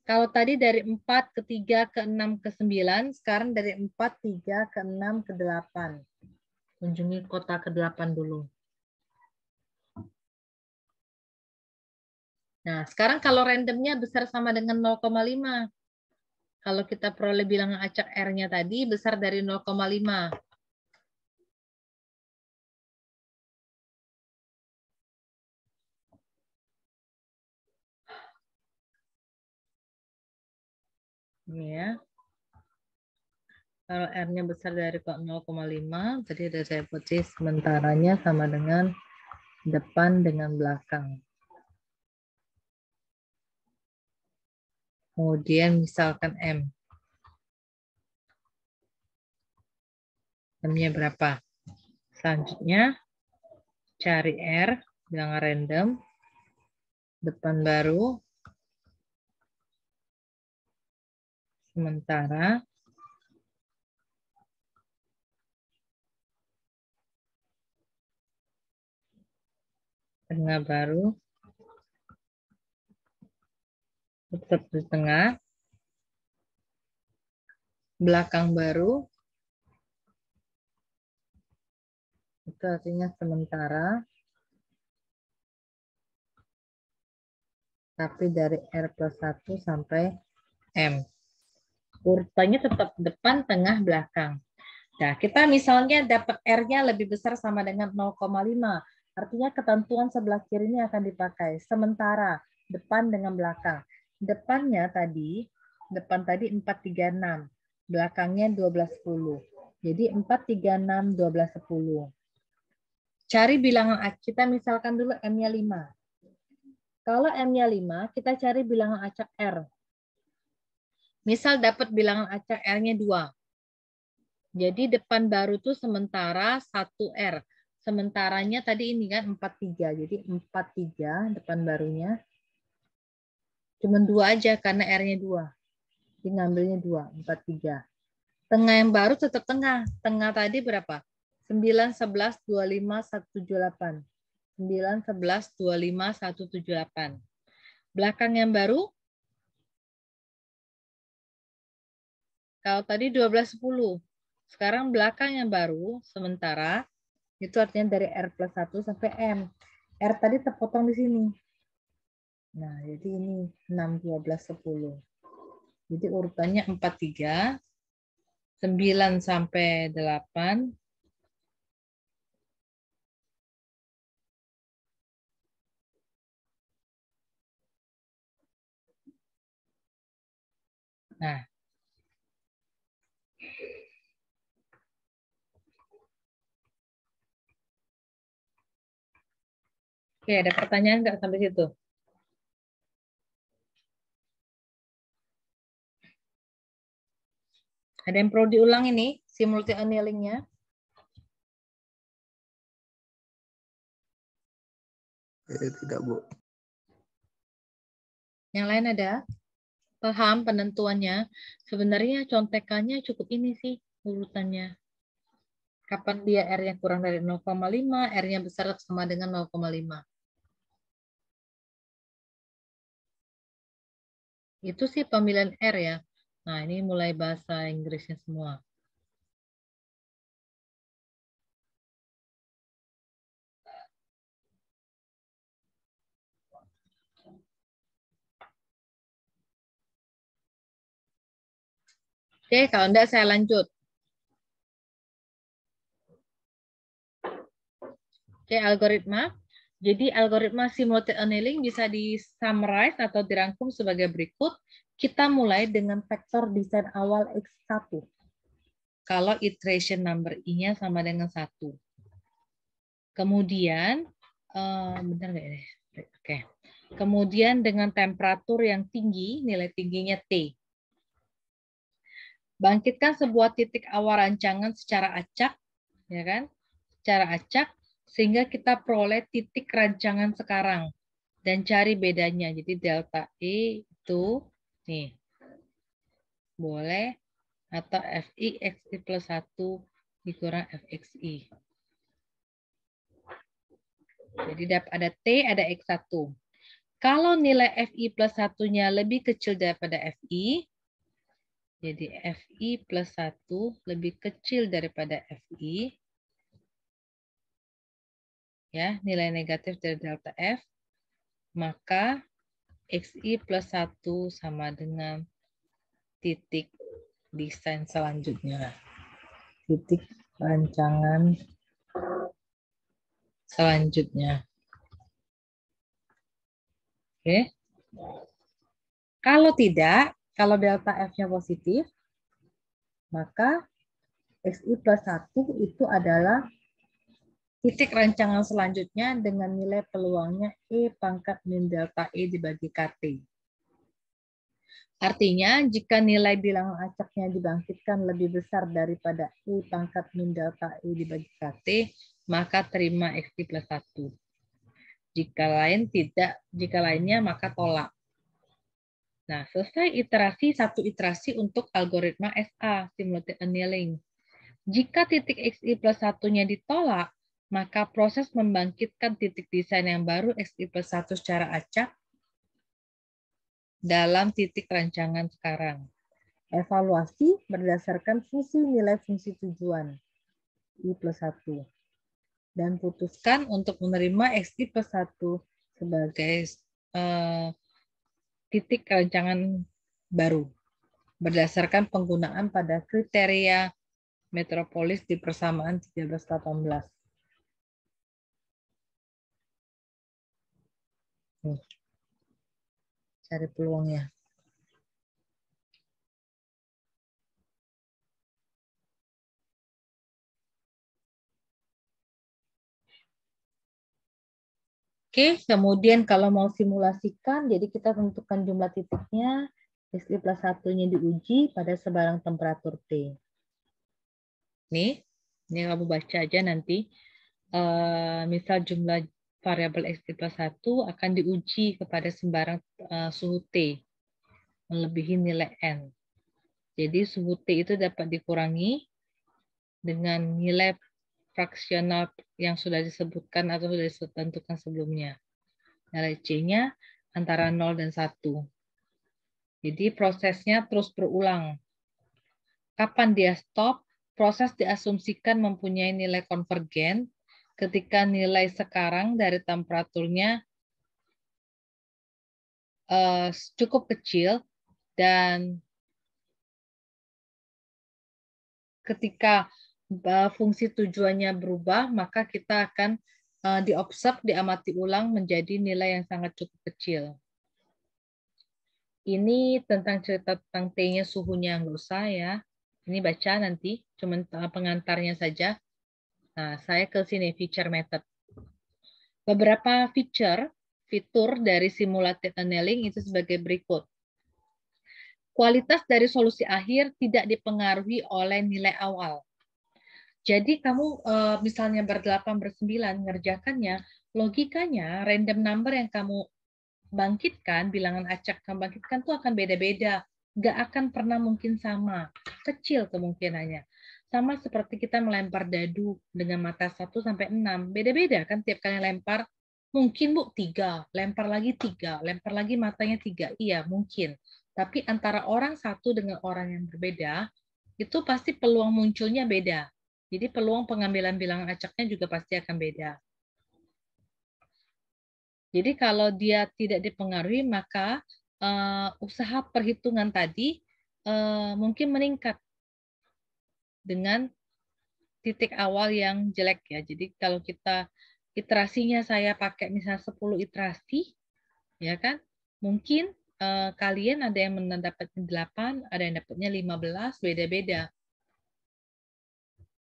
Kalau tadi dari 4 ke 3 ke 6 ke 9, sekarang dari 4 3 ke 6 ke 8. Kunjungi kota ke-8 dulu. Nah, sekarang kalau randomnya besar sama dengan 0,5. Kalau kita peroleh bilangan acak R-nya tadi besar dari 0,5. Ini ya. Kalau R-nya besar dari 0,5, tadi ada saya putih sementaranya sama dengan depan dengan belakang. Kemudian misalkan M. M-nya berapa? Selanjutnya cari R, bilangan random, depan baru, sementara, tengah baru, tetap di tengah, belakang baru, itu artinya sementara, tapi dari R plus 1 sampai M. Urutannya tetap depan, tengah, belakang. Nah, kita misalnya dapat R-nya lebih besar sama dengan 0,5. Artinya ketentuan sebelah kiri ini akan dipakai. Sementara depan dengan belakang. Depannya tadi, depan tadi 436. Belakangnya 1210. Jadi 436, 1210. Cari bilangan A. Kita misalkan dulu M-nya 5. Kalau M-nya 5, kita cari bilangan acak R. Misal dapat bilangan acak R-nya 2. Jadi depan baru tuh sementara 1R. Sementaranya tadi ini kan 43. Jadi 43 depan barunya. Cuma 2 aja karena R-nya 2. Jadi ngambilnya 2, 43. Tengah yang baru tetap tengah. Tengah tadi berapa? 9, 11, 25, 178. 9, 11, 25, 178. Belakang yang baru, kalau tadi 12, 10. Sekarang belakang yang baru, sementara, itu artinya dari R plus 1 sampai M. R tadi terpotong di sini. Nah, jadi ini 6, 12, 10. Jadi urutannya 4, 3, 9 sampai 8, nah, oke, ada pertanyaan nggak sampai situ? Ada yang perlu diulang ini, simulti annealing-nya? Tidak, Bu. Yang lain ada? Paham penentuannya? Sebenarnya contekannya cukup ini sih urutannya. Kapan dia R-nya kurang dari 0,5, R-nya besar sama dengan 0,5. Itu sih pemilihan R ya. Nah, ini mulai bahasa Inggrisnya semua. Oke, kalau enggak saya lanjut. Oke, algoritma. Jadi algoritma simulated annealing bisa di-summarize atau dirangkum sebagai berikut. Kita mulai dengan vektor desain awal X1. Kalau iteration number I-nya sama dengan 1. Kemudian, bentar nggak ini? Oke. Kemudian dengan temperatur yang tinggi, nilai tingginya T. Bangkitkan sebuah titik awal rancangan secara acak, ya kan? Secara acak, sehingga kita peroleh titik rancangan sekarang dan cari bedanya. Jadi delta E itu nih boleh atau FI XI plus 1 dikurang FXI. Jadi ada T, ada X1. Kalau nilai FI plus 1-nya lebih kecil daripada FI, jadi FI plus 1 lebih kecil daripada FI, ya, nilai negatif dari delta F, maka XI plus 1 sama dengan titik desain selanjutnya. Titik rancangan selanjutnya. Oke. Kalau tidak, kalau delta F-nya positif, maka XI plus 1 itu adalah titik rancangan selanjutnya dengan nilai peluangnya E pangkat min delta E dibagi KT. Artinya, jika nilai bilangan acaknya dibangkitkan lebih besar daripada E pangkat min delta E dibagi KT, maka terima XI plus 1. Jika lainnya maka tolak. Nah, selesai satu iterasi untuk algoritma SA, simulated annealing. Jika titik XI plus 1-nya ditolak, maka proses membangkitkan titik desain yang baru XI plus 1 secara acak dalam titik rancangan sekarang. Evaluasi berdasarkan fungsi nilai fungsi tujuan I plus 1. Dan putuskan untuk menerima XI plus 1 sebagai titik rancangan baru berdasarkan penggunaan pada kriteria metropolis di persamaan 1318. Cari peluangnya. Oke, kemudian kalau mau simulasikan, jadi kita tentukan jumlah titiknya, XI plus 1-nya diuji pada sebarang temperatur T. Nih, ini kamu baca aja nanti. Misal jumlah variabel XI plus 1 akan diuji kepada sembarang suhu T, melebihi nilai N. Jadi suhu T itu dapat dikurangi dengan nilai fraksional yang sudah disebutkan atau sudah ditentukan sebelumnya. Nilai C-nya antara 0 dan 1. Jadi prosesnya terus berulang. Kapan dia stop? Proses diasumsikan mempunyai nilai konvergen ketika nilai sekarang dari temperaturnya cukup kecil dan ketika fungsi tujuannya berubah, maka kita akan diobserv, diamati ulang menjadi nilai yang sangat cukup kecil. Ini tentang cerita tentang T-nya, suhunya, nggak usah ya. Ini baca nanti, cuma pengantarnya saja. Nah, saya ke sini, feature method. Beberapa fitur dari simulated annealing itu sebagai berikut. Kualitas dari solusi akhir tidak dipengaruhi oleh nilai awal. Jadi kamu misalnya berdelapan, bersembilan ngerjakannya, logikanya random number yang kamu bangkitkan, bilangan acak kamu bangkitkan itu akan beda-beda. Nggak akan pernah mungkin sama. Kecil kemungkinannya. Sama seperti kita melempar dadu dengan mata 1 sampai 6. Beda-beda kan tiap kali lempar. Mungkin Bu 3, lempar lagi 3, lempar lagi matanya 3. Iya mungkin. Tapi antara orang satu dengan orang yang berbeda, itu pasti peluang munculnya beda. Jadi peluang pengambilan bilangan acaknya juga pasti akan beda. Jadi kalau dia tidak dipengaruhi, maka usaha perhitungan tadi mungkin meningkat dengan titik awal yang jelek ya. Jadi kalau kita iterasinya saya pakai misalnya 10 iterasi, ya kan? Mungkin kalian ada yang mendapatkan 8, ada yang dapatnya 15, beda-beda.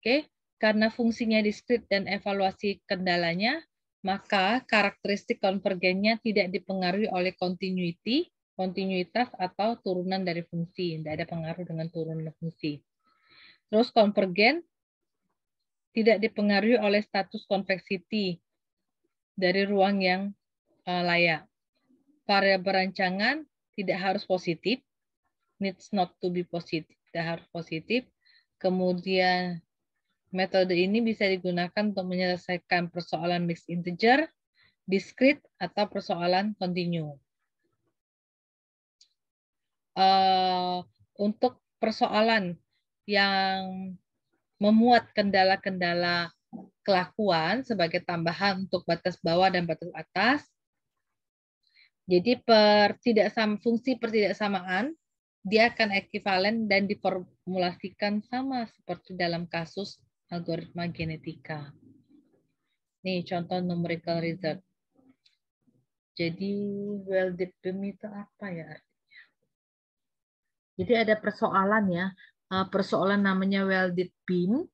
Oke, karena fungsinya diskrit dan evaluasi kendalanya, maka karakteristik konvergennya tidak dipengaruhi oleh kontinuitas atau turunan dari fungsi. Tidak ada pengaruh dengan turunan fungsi. Terus konvergen tidak dipengaruhi oleh status konveksiti dari ruang yang layak. Variabel rancangan tidak harus positif, needs not to be positif, tidak harus positif. Kemudian metode ini bisa digunakan untuk menyelesaikan persoalan mixed integer, discrete, atau persoalan kontinu. Untuk persoalan yang memuat kendala-kendala kelakuan sebagai tambahan untuk batas bawah dan batas atas, jadi fungsi pertidaksamaan dia akan ekivalen dan diformulasikan sama seperti dalam kasus algoritma genetika. Nih contoh numerical result. Jadi welded beam itu apa ya artinya? Jadi ada persoalan ya, persoalan namanya welded beam.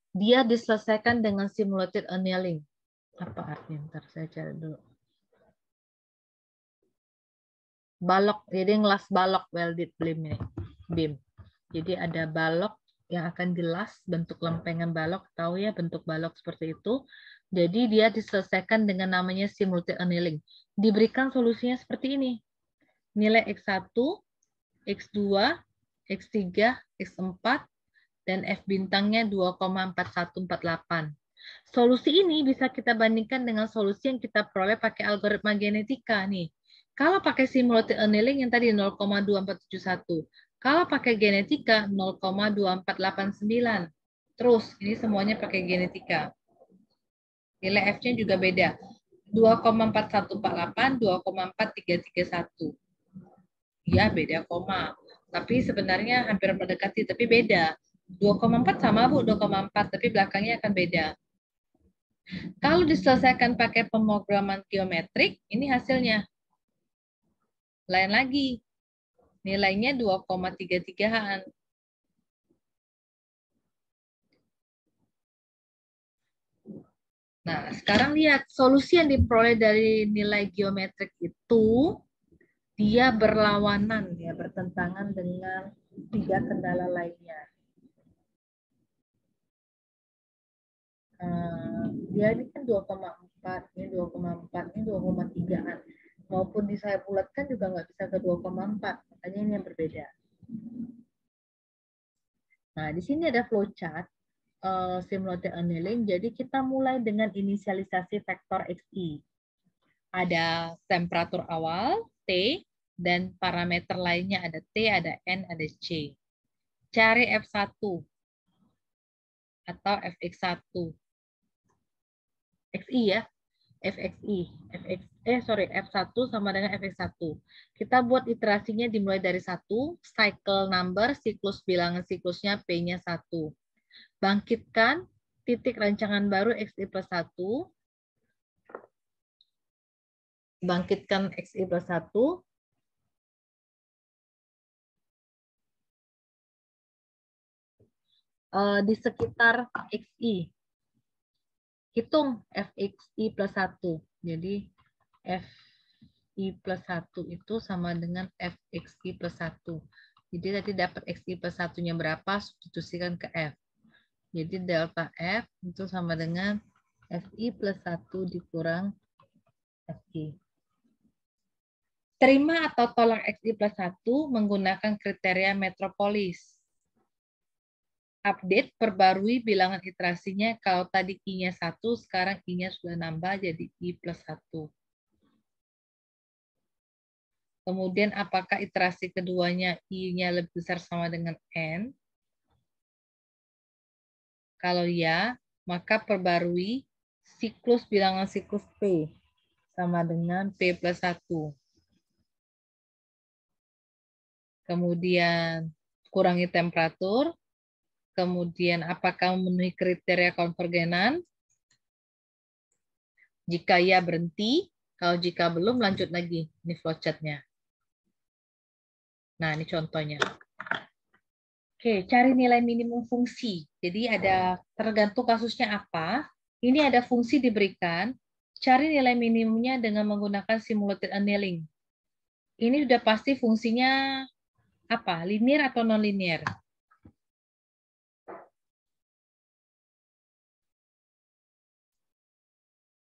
Dia diselesaikan dengan simulated annealing. Apa artinya? Ntar saya cari dulu. Balok, jadi ngelas balok welded beam ini. Beam. Jadi ada balok yang akan dilas, bentuk lempengan balok, tahu ya bentuk balok seperti itu. Jadi dia diselesaikan dengan namanya simulated annealing. Diberikan solusinya seperti ini. Nilai X1, X2, X3, X4, dan F bintangnya 2,4148. Solusi ini bisa kita bandingkan dengan solusi yang kita peroleh pakai algoritma genetika nih. Kalau pakai simulated annealing yang tadi 0,2471. Kalau pakai genetika 0,2489. Terus ini semuanya pakai genetika. Nilai F-nya juga beda. 2,4148, 2,4331. Ya, beda koma. Tapi sebenarnya hampir mendekati, tapi beda. 2,4 sama Bu, 2,4, tapi belakangnya akan beda. Kalau diselesaikan pakai pemrograman geometrik, ini hasilnya. Lain lagi. Nilainya 2,33-an. Nah, sekarang lihat solusi yang diperoleh dari nilai geometrik itu dia berlawanan, ya, bertentangan dengan 3 kendala lainnya. Dia ini kan 2,4, ini 2,4, ini 2,3-an. Maupun saya bulatkan juga nggak bisa ke 2,4, makanya ini yang berbeda. Nah, di sini ada flowchart simulated annealing. Jadi kita mulai dengan inisialisasi vektor XI. Ada temperatur awal, T, dan parameter lainnya ada T, ada N, ada C. Cari F1 atau Fx1. XI ya. F1 sama dengan Fx1. Kita buat iterasinya dimulai dari 1, cycle number, siklus bilangan siklusnya P-nya 1. Bangkitkan titik rancangan baru XI plus 1. Bangkitkan XI plus 1. Di sekitar XI. Hitung Fxi plus 1. Jadi Fi plus 1 itu sama dengan Fxi plus 1. Jadi tadi dapat Xi plus 1-nya berapa, substitusikan ke F. Jadi delta F itu sama dengan Fi plus 1 dikurang Fi. Terima atau tolak Xi plus 1 menggunakan kriteria metropolis. Update, perbarui bilangan iterasinya. Kalau tadi I-nya 1, sekarang I-nya sudah nambah jadi I plus 1. Kemudian apakah iterasi keduanya I-nya lebih besar sama dengan N? Kalau ya, maka perbarui siklus bilangan siklus P sama dengan P plus 1. Kemudian kurangi temperatur. Kemudian apakah memenuhi kriteria konvergenan? Jika ya berhenti, kalau jika belum lanjut lagi. Ini flowchart-nya. Nah, ini contohnya. Oke, cari nilai minimum fungsi. Jadi ada tergantung kasusnya apa. Ini ada fungsi diberikan. Cari nilai minimumnya dengan menggunakan simulated annealing. Ini sudah pasti fungsinya apa? Linear atau non-linear?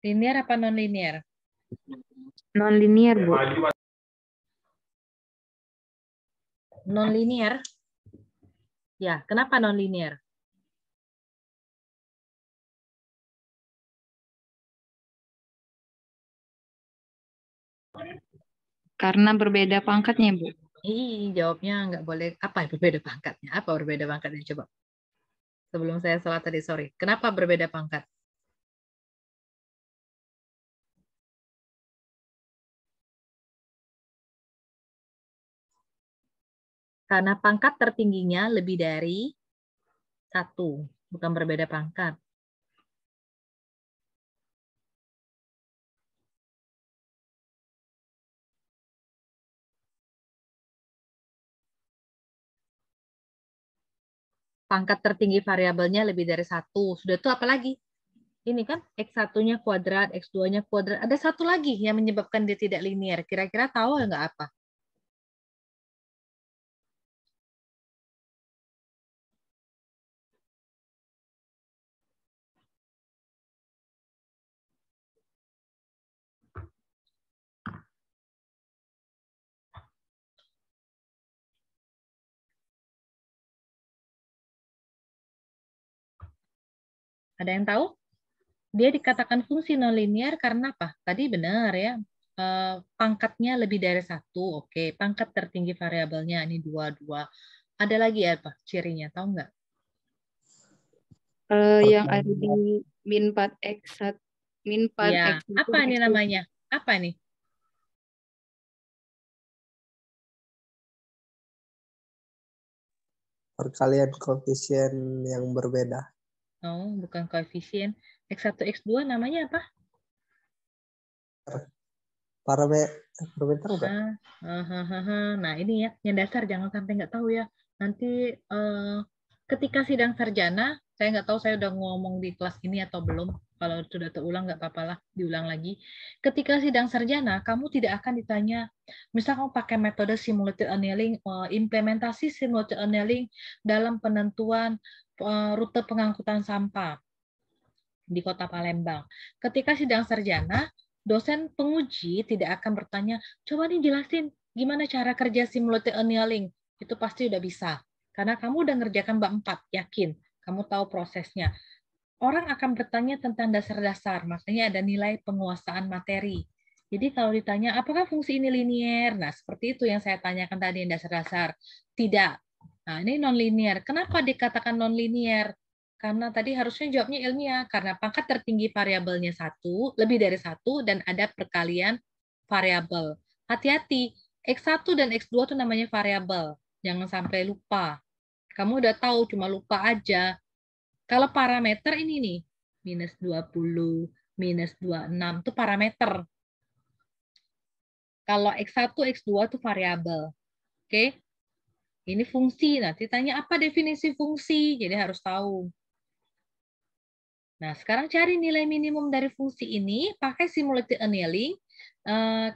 Linear apa non-linear? Non-linear, Bu. Non-linear? Ya, kenapa non-linear? Karena berbeda pangkatnya, Bu. Jawabnya nggak boleh. Apa berbeda pangkatnya? Apa berbeda pangkatnya? Coba. Sebelum saya salah tadi, sorry. Kenapa berbeda pangkat? Karena pangkat tertingginya lebih dari 1. Bukan berbeda pangkat. Pangkat tertinggi variabelnya lebih dari 1. Sudah itu apa lagi? Ini kan X1-nya kuadrat, X2-nya kuadrat. Ada satu lagi yang menyebabkan dia tidak linear. Kira-kira tahu nggak apa? Ada yang tahu? Dia dikatakan fungsi nonlinear karena apa? Tadi benar ya. Pangkatnya lebih dari 1. Oke, pangkat tertinggi variabelnya ini 2. Ada lagi apa cirinya? Tahu nggak? Yang ada di min 4x, min 4x. Ya, apa ini namanya? Apa nih? Perkalian koefisien yang berbeda. Oh, bukan koefisien. X1, X2 namanya apa? Parameter enggak? Nah, ini ya, yang dasar jangan sampai nggak tahu ya. Nanti ketika sidang sarjana, saya nggak tahu saya udah ngomong di kelas ini atau belum. Kalau sudah terulang nggak apa-apa lah, diulang lagi. Ketika sidang sarjana, kamu tidak akan ditanya, misal kamu pakai metode simulated annealing, implementasi simulated annealing dalam penentuan rute pengangkutan sampah di Kota Palembang. Ketika sidang sarjana, dosen penguji tidak akan bertanya, coba nih jelasin gimana cara kerja simulated annealing. Itu pasti udah bisa. Karena kamu udah ngerjakan bab 4, yakin. Kamu tahu prosesnya. Orang akan bertanya tentang dasar-dasar, makanya ada nilai penguasaan materi. Jadi kalau ditanya, apakah fungsi ini linier? Nah, seperti itu yang saya tanyakan tadi, yang dasar-dasar. Tidak. Nah, ini non-linier. Kenapa dikatakan non-linier? Karena tadi harusnya jawabnya ilmiah, karena pangkat tertinggi variabelnya 1, lebih dari 1, dan ada perkalian variabel. Hati-hati, X1 dan X2 itu namanya variabel. Jangan sampai lupa. Kamu udah tahu, cuma lupa aja. Kalau parameter ini nih, minus 20, minus 26, itu parameter. Kalau X1, X2 itu variabel. Oke? Ini fungsi. Nanti tanya apa definisi fungsi, jadi harus tahu. Nah, sekarang cari nilai minimum dari fungsi ini, pakai simulated annealing.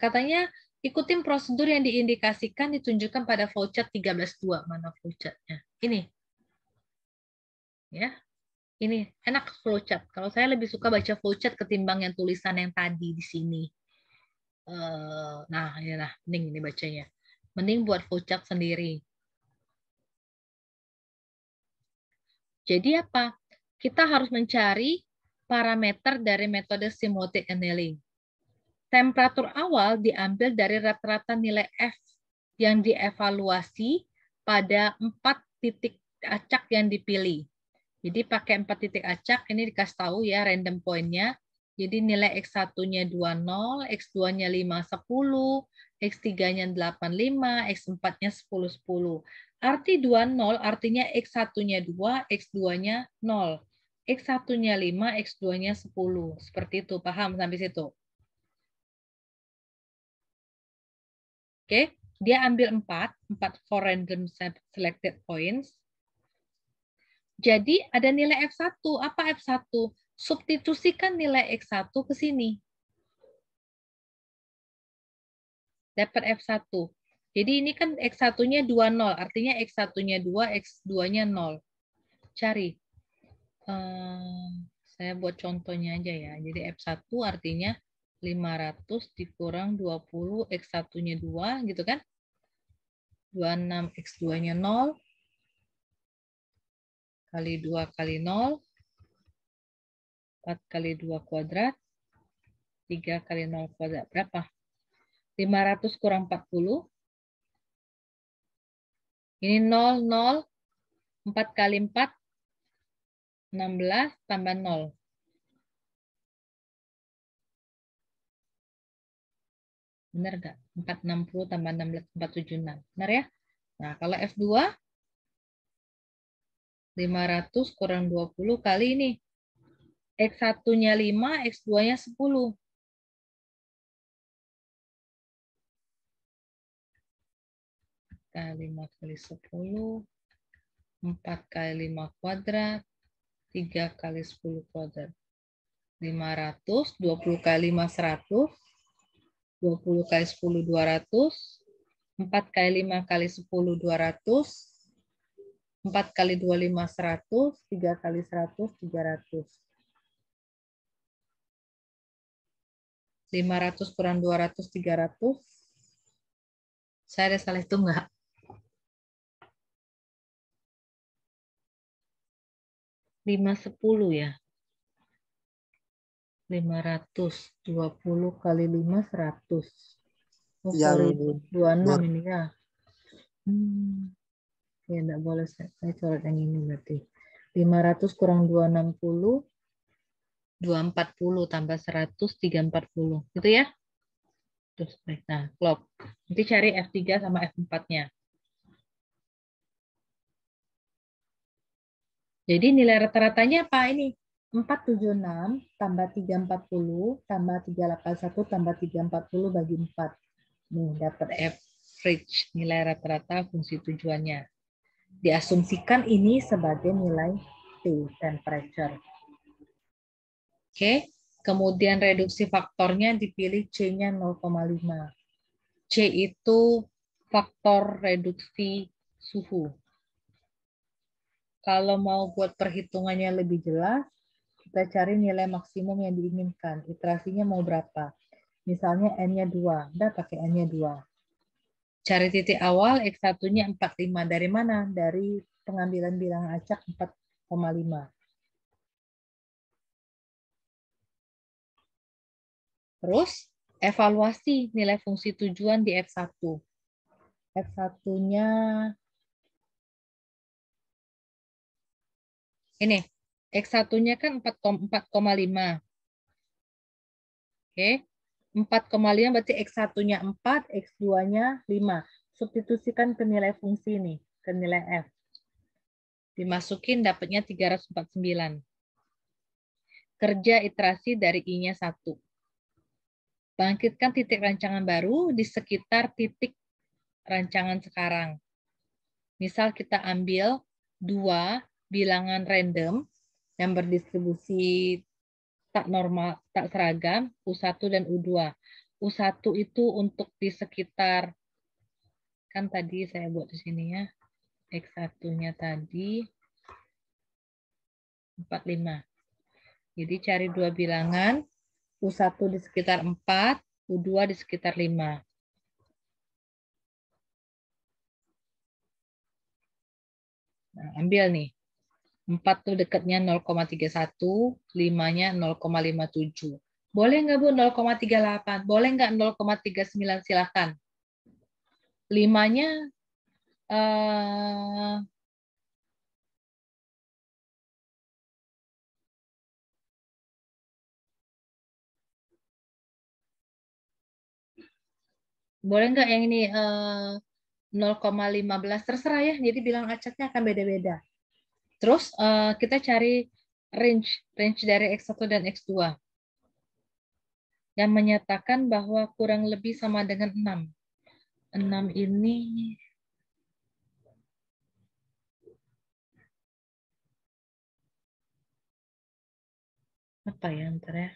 Katanya, ikutin prosedur yang diindikasikan ditunjukkan pada flowchart 13.2. Mana flowchartnya? Ini. Ya. Ini enak flowchart. Kalau saya lebih suka baca flowchart ketimbang yang tulisan yang tadi di sini. Nah, ini lah, mending ini bacanya. Mending buat flowchart sendiri. Jadi apa? Kita harus mencari parameter dari metode simulated annealing. Temperatur awal diambil dari rata-rata nilai F yang dievaluasi pada 4 titik acak yang dipilih. Jadi pakai 4 titik acak, ini dikasih tahu ya random point-nya. Jadi nilai X1-nya 20, X2-nya 5, 10, X3-nya 85, X4-nya 10, 10. Arti 20 artinya X1-nya 2, X2-nya 0. X1-nya 5, X2-nya 10. Seperti itu, paham sampai situ? Oke, dia ambil 4 for random selected points. Jadi ada nilai F1. Apa F1? Substitusikan nilai X1 ke sini. Dapat F1. Jadi ini kan X1-nya 20, artinya X1-nya 2, X2-nya 0. Cari. Saya buat contohnya aja ya. Jadi F1 artinya 500 dikurang 20, X1-nya 2, gitu kan? 26, X2-nya 0. Kali 2 kali 0. 4 kali 2 kuadrat. 3 kali 0 kuadrat. Berapa? 500 kurang 40. Ini 0, 0. 4 kali 4. 16 tambah 0. Benar nggak? 460 tambah 16, 476. Benar ya? Nah, kalau F2, 500 kurang 20 kali ini. X1-nya 5, X2-nya 10. Kali 5 kali 10. 4 kali 5 kuadrat. 3 kali 10 kuadrat. 500. 20 kali 5, 100. 20 kali 10, 200. 4 kali 5 kali 10, 200. 4 kali 25, 100. 3 kali 100, 300. 500 kurang 200, 300. Saya ada salah itu enggak? 510 ya. 520 kali 5, 100. Oh, sorry, 26 ini ya. Ya, enggak boleh. Saya coret yang ini berarti. 500 kurang 260. 240 tambah 100, 340. Gitu ya? Terus, nah, klop. Nanti cari F3 sama F4-nya. Jadi nilai rata-ratanya apa ini? 476 tambah 340 tambah 381 tambah 340 bagi 4. Nih, dapat average, nilai rata-rata fungsi tujuannya. Diasumsikan ini sebagai nilai T, temperature. Oke. Kemudian reduksi faktornya dipilih C-nya 0,5. C itu faktor reduksi suhu. Kalau mau buat perhitungannya lebih jelas, kita cari nilai maksimum yang diinginkan. Iterasinya mau berapa? Misalnya N-nya 2. Udah pakai N-nya 2. Cari titik awal, X1-nya 45. Dari mana? Dari pengambilan bilangan acak 4,5. Terus, evaluasi nilai fungsi tujuan di F1. F1-nya ini. X1-nya kan 4,5. Oke. 4,5 berarti X1-nya 4, X2-nya 5. Substitusikan ke nilai fungsi ini, ke nilai F. Dimasukin dapatnya 349. Kerja iterasi dari I-nya 1. Bangkitkan titik rancangan baru di sekitar titik rancangan sekarang. Misal kita ambil 2 bilangan random yang berdistribusi tak normal, tak seragam, U1 dan U2. U1 itu untuk di sekitar, kan tadi saya buat di sini ya, X1-nya tadi 45. Jadi cari 2 bilangan, U1 di sekitar 4, U2 di sekitar 5. Nah, ambil nih. 4 tuh dekatnya 0,31, 5-nya 0,57. Boleh nggak Bu 0,38? Boleh nggak 0,39? Silakan. 5-nya boleh nggak yang ini 0,15? Terserah ya, jadi bilangan acaknya akan beda-beda. Terus kita cari range dari X1 dan X2 yang menyatakan bahwa kurang lebih sama dengan 6. 6 ini apa ya ntar ya?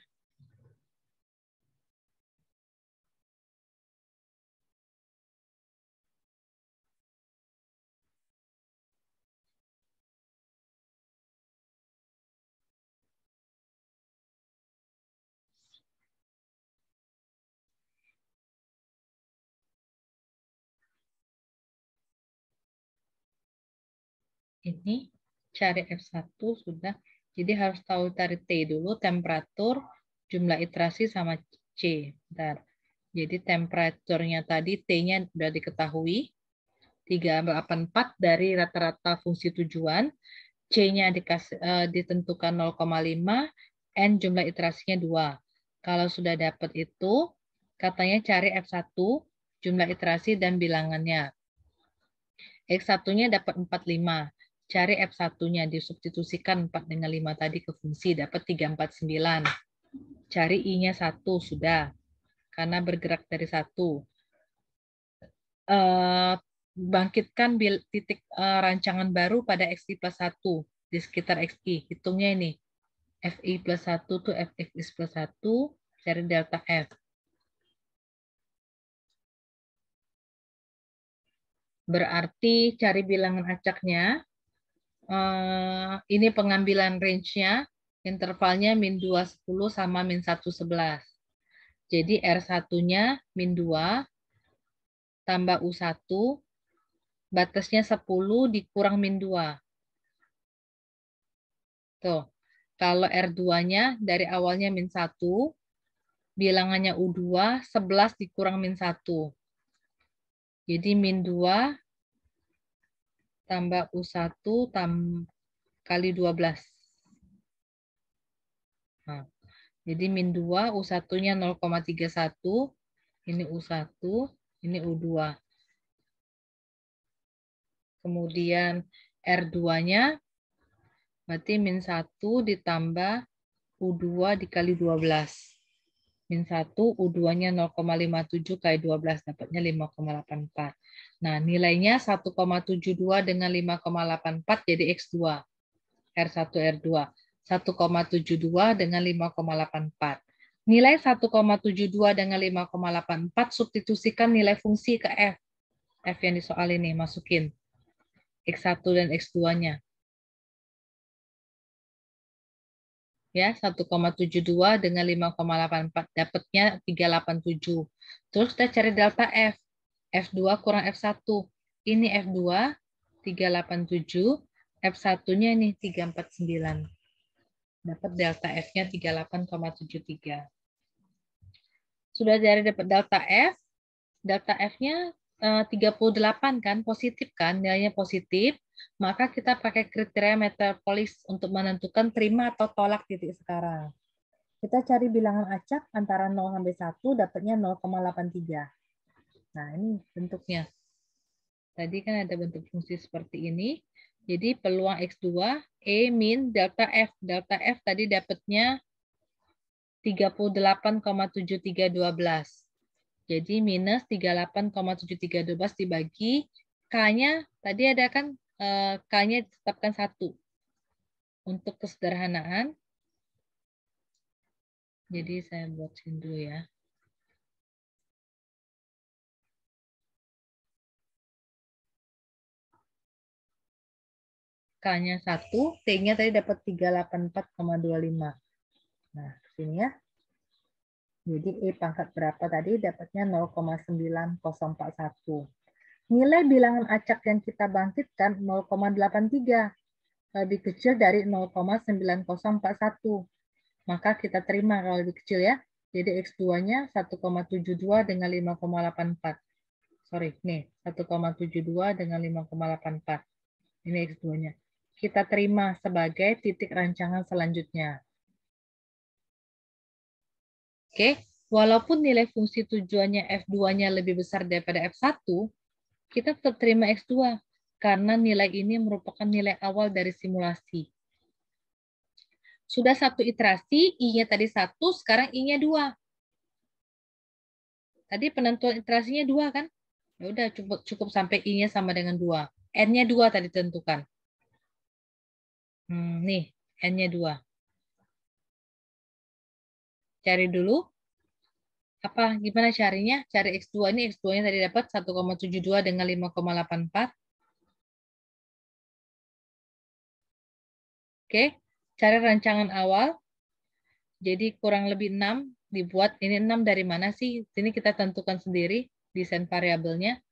Ini cari F1 sudah. Jadi harus tahu cari T dulu, temperatur, jumlah iterasi sama C. Bentar. Jadi temperaturnya tadi T-nya sudah diketahui. 384 dari rata-rata fungsi tujuan. C-nya ditentukan 0,5, N jumlah iterasinya 2. Kalau sudah dapat itu, katanya cari F1, jumlah iterasi dan bilangannya. X1-nya dapat 45. Cari F1-nya, disubstitusikan 4 dengan 5 tadi ke fungsi, dapat 349. Cari I-nya 1, sudah. Karena bergerak dari 1. Bangkitkan titik rancangan baru pada XI plus 1 di sekitar XI. Hitungnya ini. FI plus 1 tuh FX plus 1, cari delta F. Berarti cari bilangan acaknya. Ini pengambilan range-nya, intervalnya min 2, 10 sama min 1, 11. Jadi R1-nya min 2 tambah U1, batasnya 10 dikurang min 2. Tuh, kalau R2-nya dari awalnya min 1, bilangannya U2, 11 dikurang min 1. Jadi min 2 tambah U1 kali 12. Nah, jadi min 2, U1-nya 0,31, ini U1, ini U2. Kemudian R2-nya berarti min 1 ditambah U2 dikali 12. Min 1, U2-nya 0,57 kali 12, dapatnya 5,84. Nah, nilainya 1,72 dengan 5,84 jadi X2. R1, R2. 1,72 dengan 5,84. Nilai 1,72 dengan 5,84 substitusikan nilai fungsi ke F. F yang di soal ini, masukin X1 dan X2-nya. Ya, 1,72 dengan 5,84 dapatnya 387. Terus kita cari delta F. F2 kurang F1. Ini F2 387, F1-nya ini 349. Dapat delta F-nya 38,73. Sudah dari dapat delta F, delta F-nya 38 kan, positif kan, nilainya positif, maka kita pakai kriteria Metropolis untuk menentukan terima atau tolak titik sekarang. Kita cari bilangan acak antara 0 sampai 1, dapatnya 0,83. Nah, ini bentuknya. Tadi kan ada bentuk fungsi seperti ini. Jadi peluang X2, E min delta F. Delta F tadi dapatnya 38,7312. Jadi minus 38,7312 dibagi K-nya tadi ada kan K-nya ditetapkan 1. Untuk kesederhanaan. Jadi saya buat sini dulu ya. K-nya 1, T-nya tadi dapat 384,25. Nah, sini ya. Jadi E pangkat berapa tadi? Dapatnya 0,9041. Nilai bilangan acak yang kita bangkitkan 0,83. Lebih kecil dari 0,9041. Maka kita terima kalau lebih kecil ya. Jadi X2-nya 1,72 dengan 5,84. Sorry, nih 1,72 dengan 5,84. Ini X2-nya. Kita terima sebagai titik rancangan selanjutnya. Oke, walaupun nilai fungsi tujuannya F2-nya lebih besar daripada F1, kita tetap terima X2 karena nilai ini merupakan nilai awal dari simulasi. Sudah satu iterasi, I-nya tadi 1, sekarang I-nya 2. Tadi penentuan iterasinya 2 kan? Ya udah cukup sampai I-nya sama dengan 2. N-nya 2 tadi tentukan. Nih, N-nya 2. Cari dulu. Apa gimana carinya? Cari X2 ini, X2-nya tadi dapat 1,72 dengan 5,84. Oke, cari rancangan awal. Jadi kurang lebih 6 dibuat. Ini 6 dari mana sih? Sini kita tentukan sendiri desain variabelnya.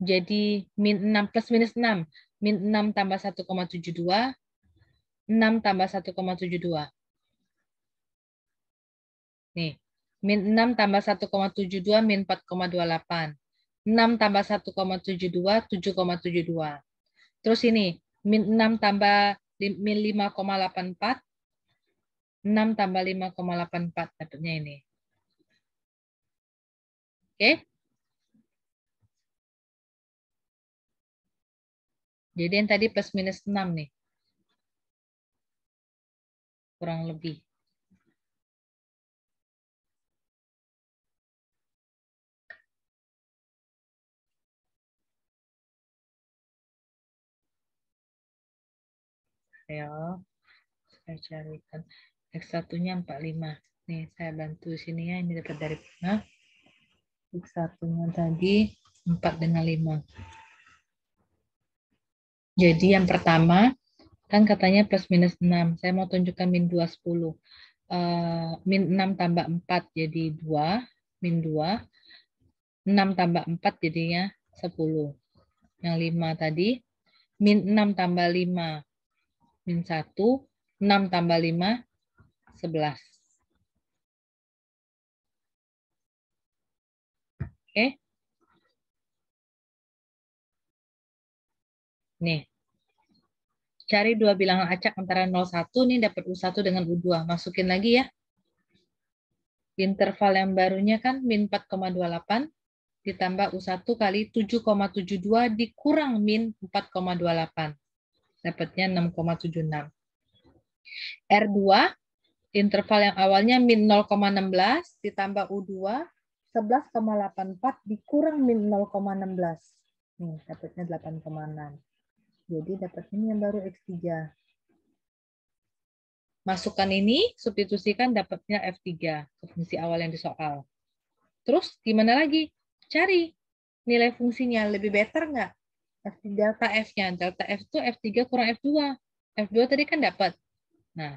Jadi min 6 plus minus 6. Min 6 tambah 1,72. 6 tambah 1,72. Nih, min 6 tambah 1,72 min 4,28. 6 tambah 1,72, 7,72. Terus ini, min 6 tambah min 5,84. 6 tambah 5,84 dapatnya ini. Oke? Jadi yang tadi plus minus 6 nih. Kurang lebih. Ayo, saya carikan. X1-nya 45. Nih, saya bantu sini ya. Ini dapat dari mana? X1-nya tadi 4 dengan 5. Jadi yang pertama, kan katanya plus minus 6. Saya mau tunjukkan min 2, 10. Min 6 tambah 4 jadi 2. Min 2. 6 tambah 4 jadinya 10. Yang 5 tadi. Min 6 tambah 5. Min 1. 6 tambah 5. 11. Oke. Nih. Cari dua bilangan acak antara 0,1 nih dapat U1 dengan U2. Masukin lagi ya. Interval yang barunya kan min 4,28 ditambah U1 kali 7,72 dikurang min 4,28. Dapatnya 6,76. R2 interval yang awalnya min 0,16 ditambah U2 11,84 dikurang min 0,16. Nih, dapatnya 8,6. Jadi dapat ini yang baru X3. Masukkan ini, substitusikan dapatnya F3 ke fungsi awal yang di soal. Terus gimana lagi? Cari nilai fungsinya. Lebih better nggak? Delta F-nya. Delta F itu F3 kurang F2. F2 tadi kan dapat. Nah,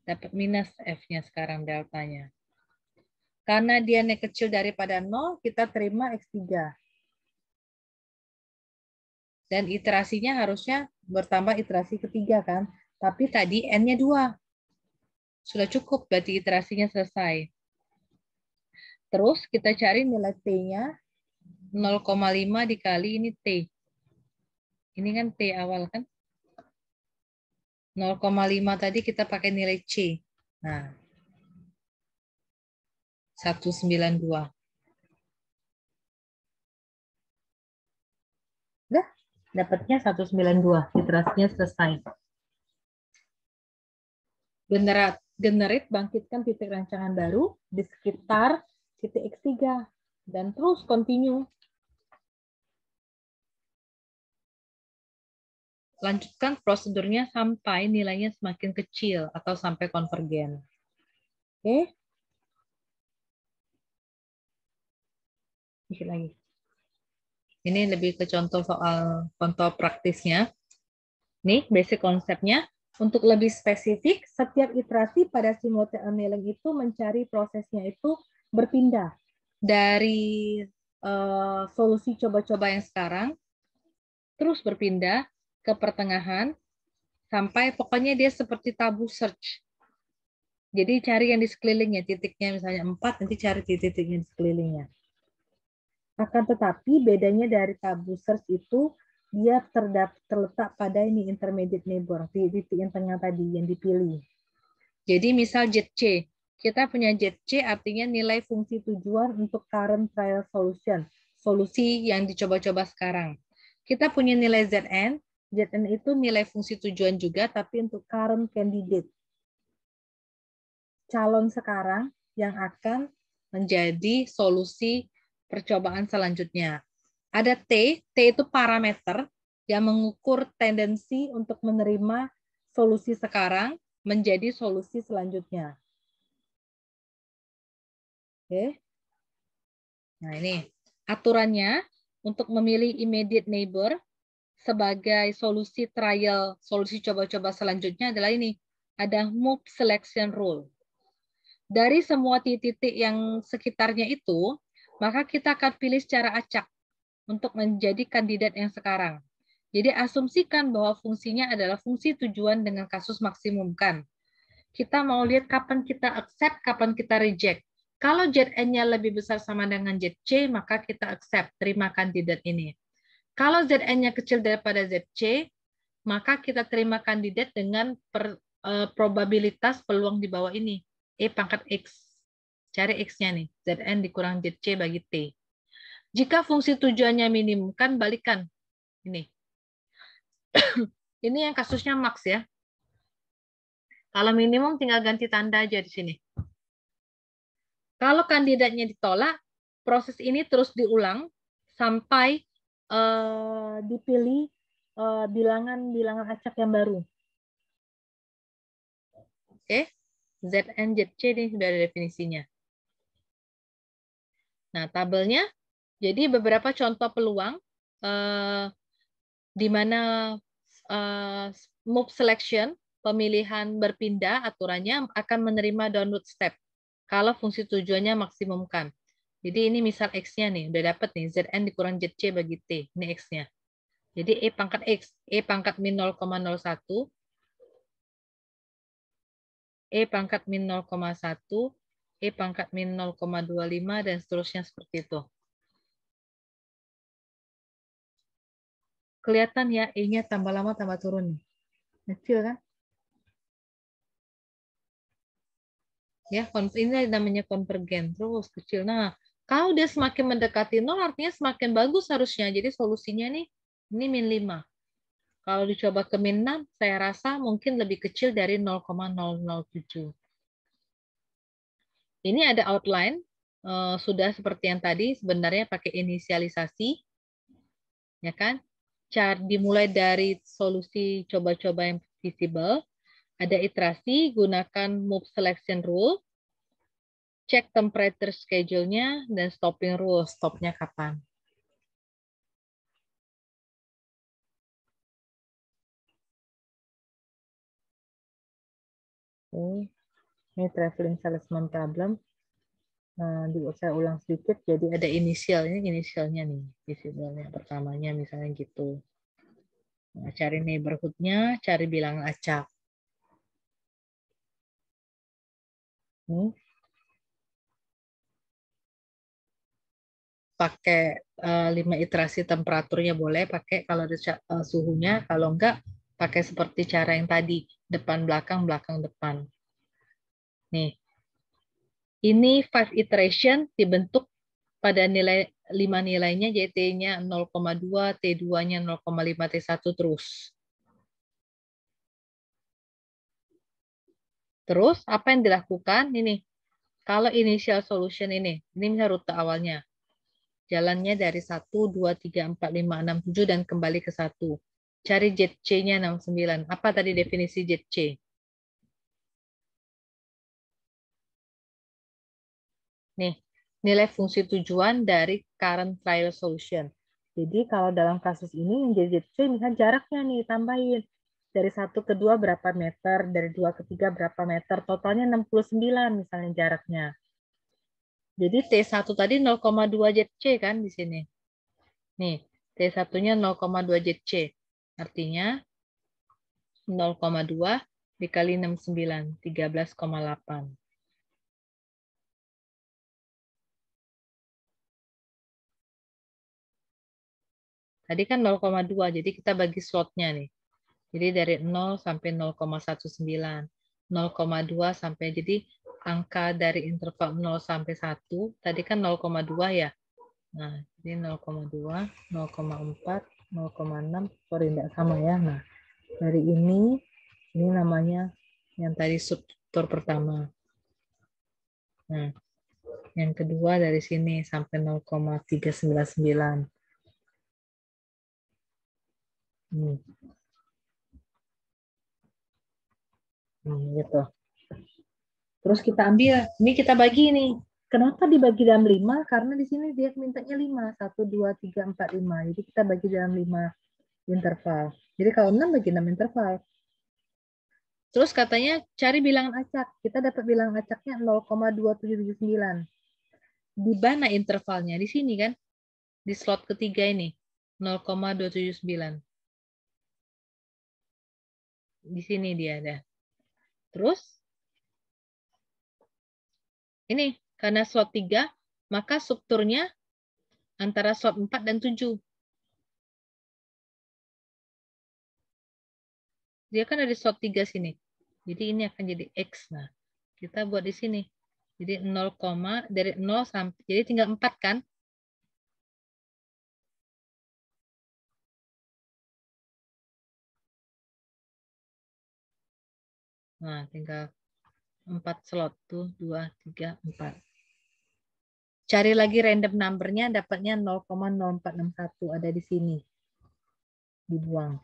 dapat minus F-nya sekarang deltanya. Karena dia kecil daripada 0, kita terima X3. Dan iterasinya harusnya bertambah iterasi ketiga kan. Tapi tadi N-nya 2. Sudah cukup, berarti iterasinya selesai. Terus kita cari nilai T-nya 0,5 dikali ini T. Ini kan T awal kan. 0,5 tadi kita pakai nilai C. Nah, 192. Udah, dapatnya 192. Iterasinya selesai. Generate bangkitkan titik rancangan baru di sekitar titik X3 dan terus continue. Lanjutkan prosedurnya sampai nilainya semakin kecil atau sampai konvergen. Oke. Dikit lagi. Ini lebih ke contoh praktisnya. Nih, basic konsepnya. Untuk lebih spesifik, setiap iterasi pada simultaneous annealing itu mencari prosesnya itu berpindah dari solusi coba-coba yang sekarang, terus berpindah ke pertengahan, sampai pokoknya dia seperti tabu search. Jadi cari yang di sekelilingnya, titiknya misalnya 4, nanti cari titik-titiknya di sekelilingnya. Akan tetapi bedanya dari tabu search itu, dia terletak pada ini intermediate neighbor, titik yang tengah tadi yang dipilih. Jadi misal ZC, kita punya ZC artinya nilai fungsi tujuan untuk current trial solution, solusi yang dicoba-coba sekarang. Kita punya nilai ZN, ZN itu nilai fungsi tujuan juga, tapi untuk current candidate. Calon sekarang yang akan menjadi solusi percobaan selanjutnya. Ada T itu parameter yang mengukur tendensi untuk menerima solusi sekarang menjadi solusi selanjutnya. Oke. Nah, ini aturannya untuk memilih immediate neighbor sebagai solusi trial, solusi coba-coba selanjutnya adalah ini. Ada move selection rule. Dari semua titik-titik yang sekitarnya itu, maka kita akan pilih secara acak untuk menjadi kandidat yang sekarang. Jadi asumsikan bahwa fungsinya adalah fungsi tujuan dengan kasus maksimumkan. Kita mau lihat kapan kita accept, kapan kita reject. Kalau ZN-nya lebih besar sama dengan ZC, maka kita accept, terima kandidat ini. Kalau ZN-nya kecil daripada ZC, maka kita terima kandidat dengan probabilitas peluang di bawah ini. E pangkat X. Cari X-nya nih. ZN dikurang ZC bagi T. Jika fungsi tujuannya minimum, kan balikan. Ini. Ini yang kasusnya max ya. Kalau minimum tinggal ganti tanda aja di sini. Kalau kandidatnya ditolak, proses ini terus diulang sampai dipilih bilangan-bilangan acak yang baru. Oke, ZN, ZC ini sudah ada definisinya. Nah, tabelnya, jadi beberapa contoh peluang di mana move selection, pemilihan berpindah aturannya akan menerima download step kalau fungsi tujuannya maksimumkan. Jadi ini misal X-nya nih, udah dapet nih, ZN dikurang ZC bagi T, ini X-nya. Jadi E pangkat X, E pangkat min 0,01, E pangkat min 0,1, E pangkat min 0,25, dan seterusnya seperti itu. Kelihatan ya, E-nya tambah lama tambah turun. Kecil kan? Ya, ini namanya konvergen, terus kecil. Nah, kalau dia semakin mendekati 0, artinya semakin bagus harusnya. Jadi solusinya nih, ini min 5. Kalau dicoba ke min 6, saya rasa mungkin lebih kecil dari 0,007. Ini ada outline, sudah seperti yang tadi, sebenarnya pakai inisialisasi, ya kan? Dimulai dari solusi coba-coba yang visible, Ada iterasi, gunakan move selection rule, cek temperature schedule-nya, dan stopping rule, stopnya kapan. Oke. Ini traveling salesman problem. Nah, saya ulang sedikit, jadi ada inisial. Ini inisialnya nih, inisialnya pertamanya misalnya gitu. Nah, cari neighborhood-nya, cari bilangan acak. Pakai 5 iterasi temperaturnya boleh, pakai kalau suhunya, kalau enggak pakai seperti cara yang tadi, depan belakang belakang depan. Nih. Ini 5 iteration dibentuk pada nilai 5 nilainya, jadi T-nya 0,2, T2-nya 0,5, T1 terus. Terus apa yang dilakukan? Ini. Kalau initial solution ini misalnya rute awalnya. Jalannya dari 1, 2, 3, 4, 5, 6, 7 dan kembali ke 1. Cari ZC-nya 69. Apa tadi definisi ZC? Nih, nilai fungsi tujuan dari current trial solution. Jadi kalau dalam kasus ini yang jadi ZC misalnya jaraknya nih tambahin. Dari 1 ke 2 berapa meter, dari 2 ke 3 berapa meter, totalnya 69 misalnya jaraknya. Jadi T1 tadi 0,2 ZC kan di sini. Nih, T1-nya 0,2 ZC. Artinya 0,2 dikali 69, 13,8. Tadi kan 0,2, jadi kita bagi slotnya nih. Jadi dari 0 sampai 0,19. 0,2 sampai, jadi angka dari interval 0 sampai 1, tadi kan 0,2 ya. Nah, jadi 0,2, 0,4, 0,6, sorry enggak sama ya. Nah, dari ini namanya yang tadi struktur pertama. Nah, yang kedua dari sini sampai 0,399. Gitu. Terus kita ambil, ini kita bagi nih. Kenapa dibagi dalam 5? Karena di sini dia mintanya 5. 1, 2, 3, 4, 5. Jadi kita bagi dalam 5 interval. Jadi kalau 6 bagi 6 interval. Terus katanya cari bilangan acak. Kita dapat bilangan acaknya 0,2779. Di mana intervalnya? Di sini kan? Di slot ketiga ini. 0,279. Di sini dia ada. Terus ini karena slot 3, maka strukturnya antara slot 4 dan 7. Dia kan ada slot 3 sini. Jadi ini akan jadi X. Nah, kita buat di sini. Jadi 0, dari 0 sampai, jadi tinggal 4 kan? Nah, tinggal 4 slot tuh, 2, 3, 4. Cari lagi random number-nya, dapatnya 0,0461 ada di sini. Dibuang.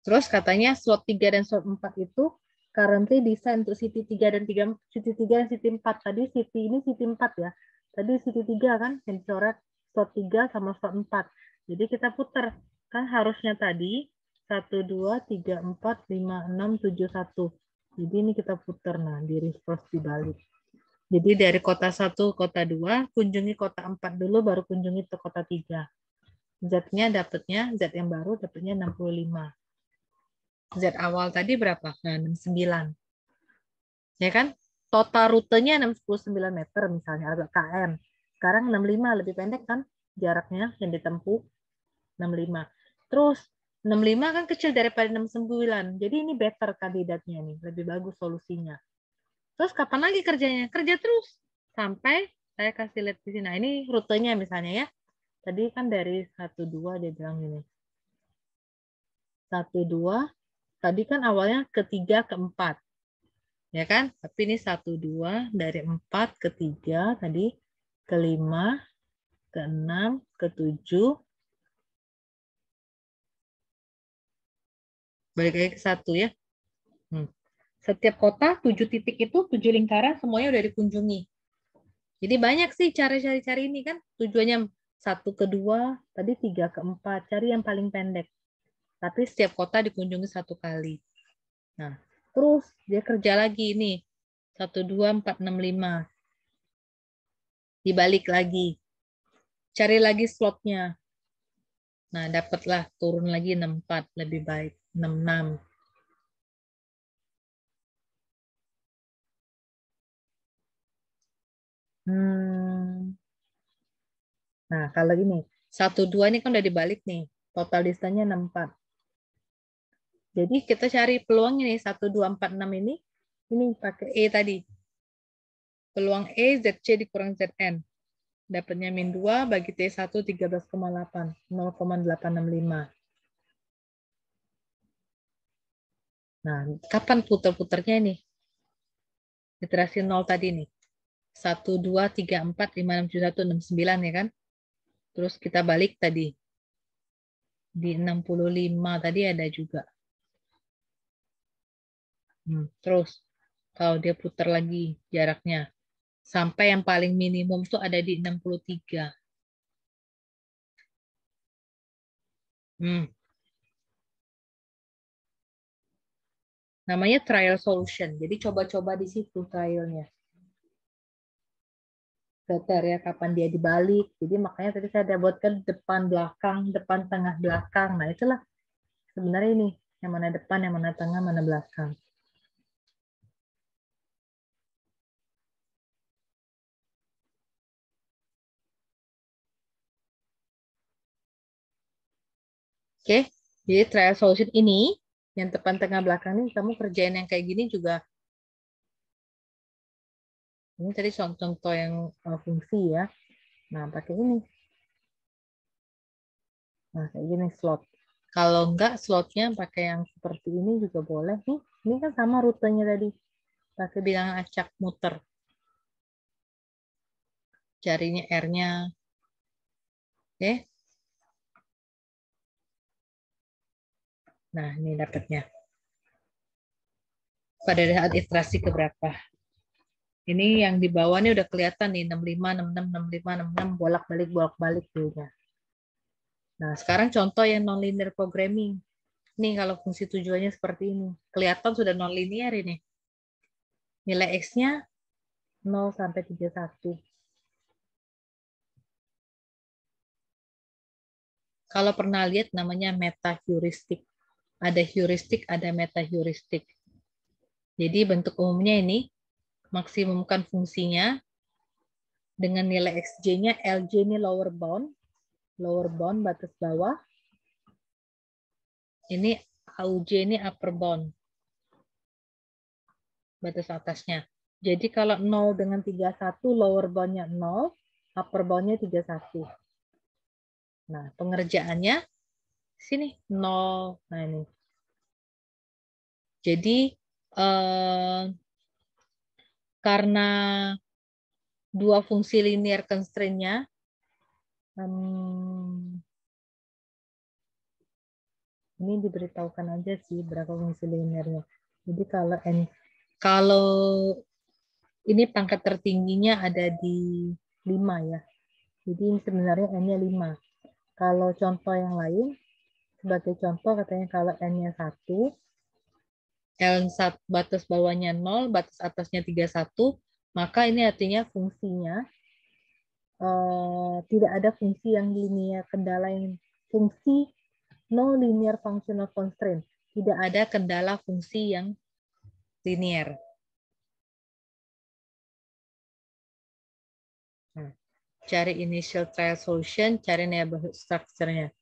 Terus katanya slot 3 dan slot 4 itu currently desain untuk City 3 dan City 3 dan City 4. Tadi City ini City 4 ya. Tadi City 3 kan yang dicoret slot 3 sama slot 4. Jadi kita putar. Kan harusnya tadi 1, 2, 3, 4, 5, 6, 7, 1. Jadi ini kita putar. Nah, di reverse dibalik. Jadi dari kota 1 kota 2, kunjungi kota 4 dulu, baru kunjungi ke kota 3. Z-nya dapatnya, Z yang baru dapatnya 65. Z awal tadi berapa? Nah, 69. Ya kan? Total rutenya 69 meter misalnya, agak km. Sekarang 65, lebih pendek kan jaraknya yang ditempuh. 65. Terus 65 kan kecil daripada 69. Jadi ini better kandidatnya nih, lebih bagus solusinya. Terus kapan lagi kerjanya? Kerja terus. Sampai saya kasih lihat di sini. Nah, ini rutenya misalnya ya. Tadi kan dari 1, 2 dia bilang ini. 1, 2, Tadi kan awalnya ke-3 ke-4. Ya kan? Tapi ini 1, 2, dari 4 ke 3, tadi ke-5, ke-6, ke-7, balik lagi ke 1 ya. Setiap kota, 7 titik itu, 7 lingkaran, semuanya udah dikunjungi. Jadi banyak sih cara cari-cari ini kan. Tujuannya 1 ke 2, tadi 3 ke 4. Cari yang paling pendek. Tapi setiap kota dikunjungi 1 kali. Nah, terus dia kerja lagi nih. 1, 2, 4, 6, 5. Dibalik lagi. Cari lagi slotnya. Nah, dapatlah turun lagi 64. Lebih baik. 66. Nah, kalau gini. 1, 2 ini kan udah dibalik nih. Total distance-nya 64. Jadi kita cari peluangnya nih. 1, 2, 4, 6 ini. Ini pakai E tadi. Peluang E, ZC dikurang ZN. Dapatnya min 2 bagi T1 13,8. 0,865. Nah, kapan putar-putarnya ini? Iterasi 0 tadi nih. 1, 2, 3, 4, 5, 6, 7, 1, 6, 9 ya kan? Terus kita balik tadi. Di 65 tadi ada juga. Terus kalau dia putar lagi jaraknya. Sampai yang paling minimum tuh ada di 63. Namanya trial solution. Jadi coba-coba di situ trialnya. Filter ya, kapan dia dibalik. Jadi makanya tadi saya ada buatkan depan belakang, depan tengah belakang. Nah itulah sebenarnya ini. Yang mana depan, yang mana tengah, mana belakang. Oke, jadi trial solution ini, yang depan tengah belakang ini, kamu kerjain yang kayak gini juga. Ini tadi contoh yang fungsi ya. Nah, pakai ini. Nah, kayak gini slot. Kalau enggak, slotnya pakai yang seperti ini juga boleh. Nih, ini kan sama rutenya tadi. Pakai bilangan acak muter. Carinya R-nya. Oke. Nah, ini dapatnya. Pada saat iterasi keberapa? Ini yang di bawah ini udah kelihatan nih 65, 66, 65, 66 bolak-balik juga. Nah, sekarang contoh yang nonlinear programming. Nih kalau fungsi tujuannya seperti ini. Kelihatan sudah nonlinear ini. Nilai X-nya 0 sampai 31. Kalau pernah lihat namanya meta heuristik. Ada heuristik, ada meta heuristik. Jadi bentuk umumnya ini maksimumkan fungsinya dengan nilai XJ-nya, LJ ini lower bound batas bawah. Ini AUJ ini upper bound, batas atasnya. Jadi kalau 0 dengan 31, lower bound-nya 0, upper bound-nya 31. Nah, pengerjaannya sini 0. Nah, ini. Jadi, karena dua fungsi linear constraint-nya, ini diberitahukan aja sih berapa fungsi linearnya. Jadi kalau ini pangkat tertingginya ada di 5 ya. Jadi ini sebenarnya N-nya 5. Kalau contoh yang lain, sebagai contoh katanya kalau N-nya 1, L1 batas bawahnya 0, batas atasnya 31, maka ini artinya fungsinya tidak ada fungsi yang linear, kendala yang fungsi no linear functional constraint. Tidak ada kendala fungsi yang linear. Nah, cari initial trial solution, cari neighborhood structure-nya.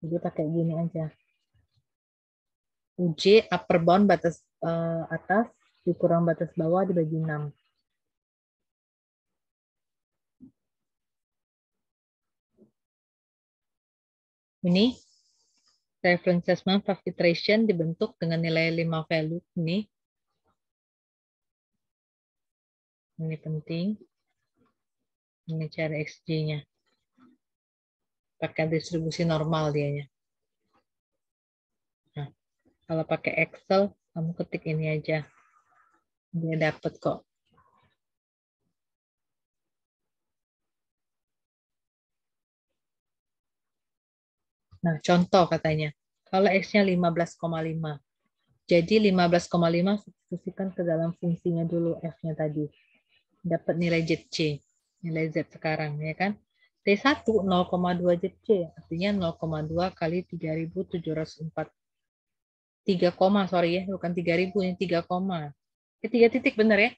Jadi pakai gini aja. UJ upper bound batas atas dikurang batas bawah dibagi 6. Ini Reference assessment 5 iteration dibentuk dengan nilai 5 value ini. Ini penting. Ini cari XG-nya. Pakai distribusi normal dianya. Nah, kalau pakai Excel, kamu ketik ini aja. Dia dapat kok. Nah, contoh katanya. Kalau X-nya 15,5. Jadi 15,5 substitusikan ke dalam fungsinya dulu F-nya tadi. Dapat nilai ZC. Nilai Z sekarang, ya kan? T1 0,2 ZC. Artinya 0,2 kali 3.704. 3, sorry ya. Bukan 3.000, ini 3, 3 titik benar ya?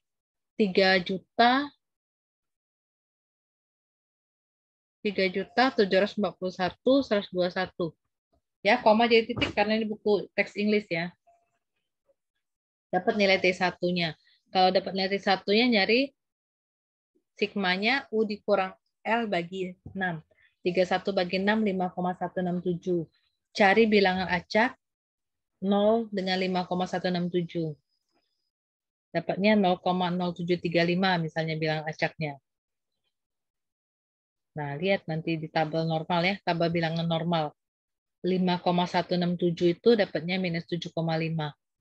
3.741.121. Ya, koma jadi titik karena ini buku teks Inggris ya. Dapat nilai T1-nya. Kalau dapat nilai T1-nya nyari sigmanya U dikurang L bagi 6. 31 bagi 6, 5,167. Cari bilangan acak 0 dengan 5,167. Dapatnya 0,0735 misalnya bilangan acaknya. Nah, lihat nanti di tabel normal ya, tabel bilangan normal. 5,167 itu dapatnya minus 7,5.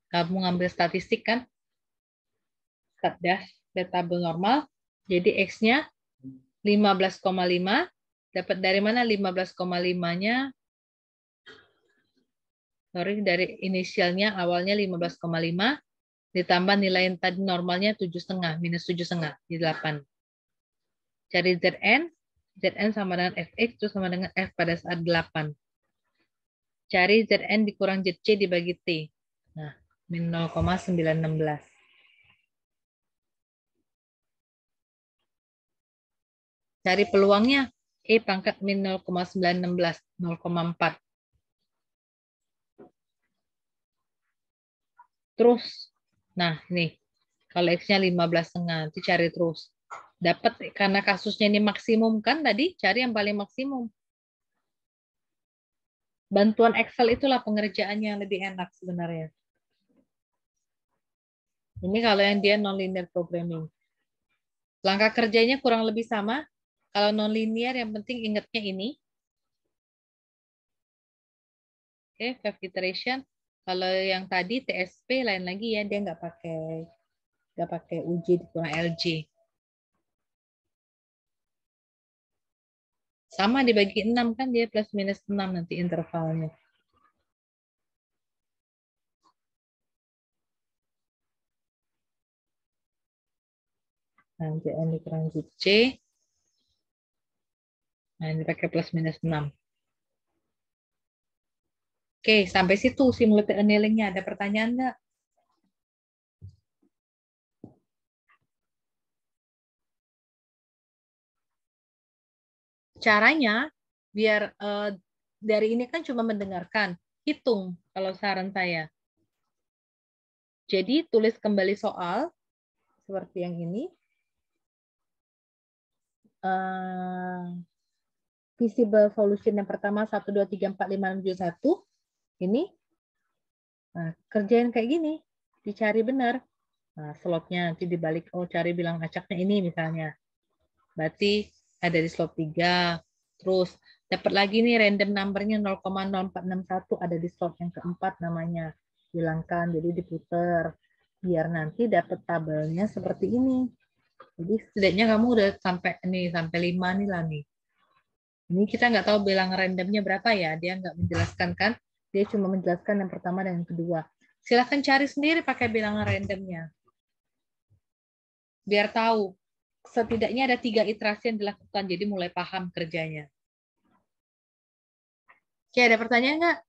Kamu ngambil statistik kan? Statdas, tabel normal. Jadi X-nya 15,5. Dapat dari mana 15,5-nya? Sorry, dari inisialnya awalnya 15,5. Ditambah nilai yang tadi normalnya 7,5. Minus 7,5. Di 8. Cari Zn. Zn sama dengan Fx itu sama dengan F pada saat 8. Cari Zn dikurang Zc dibagi T. Nah, min 0,916. Cari peluangnya. E pangkat min 0,916. 0,4. Terus. Nah, nih. Kalau X-nya 15,5. Nanti cari terus. Dapat karena kasusnya ini maksimum kan tadi. Cari yang paling maksimum. Bantuan Excel itulah pengerjaannya yang lebih enak sebenarnya. Ini kalau yang dia non-linear programming. Langkah kerjanya kurang lebih sama. Kalau non-linear yang penting ingatnya ini. Oke, 5 iteration. Kalau yang tadi TSP lain lagi ya, dia nggak pakai UJ dikurang LJ. Sama dibagi 6 kan dia plus minus 6 nanti intervalnya. Nah, JN dikurang JC. Nah, ini pakai plus minus 6. Oke, sampai situ simulated annealing-nya. Ada pertanyaan nggak? Caranya, biar dari ini kan cuma mendengarkan. Hitung kalau saran saya. Jadi, tulis kembali soal. Seperti yang ini. Visible solution yang pertama 1, 2, 3, 4, 5, 6, 7, 1. Ini. Nah, kerjain kayak gini. Dicari benar. Nah, slotnya nanti dibalik. Oh, cari bilang acaknya ini misalnya. Berarti ada di slot 3. Terus dapat lagi nih random numbernya 0,0461 ada di slot yang keempat namanya. Hilangkan, jadi diputer. Biar nanti dapat tabelnya seperti ini. Jadi setidaknya kamu udah sampai 5 nih lah nih. Ini kita nggak tahu bilang randomnya berapa ya. Dia nggak menjelaskan kan. Dia cuma menjelaskan yang pertama dan yang kedua. Silahkan cari sendiri pakai bilangan randomnya. Biar tahu. Setidaknya ada 3 iterasi yang dilakukan. Jadi mulai paham kerjanya. Oke, ada pertanyaan nggak?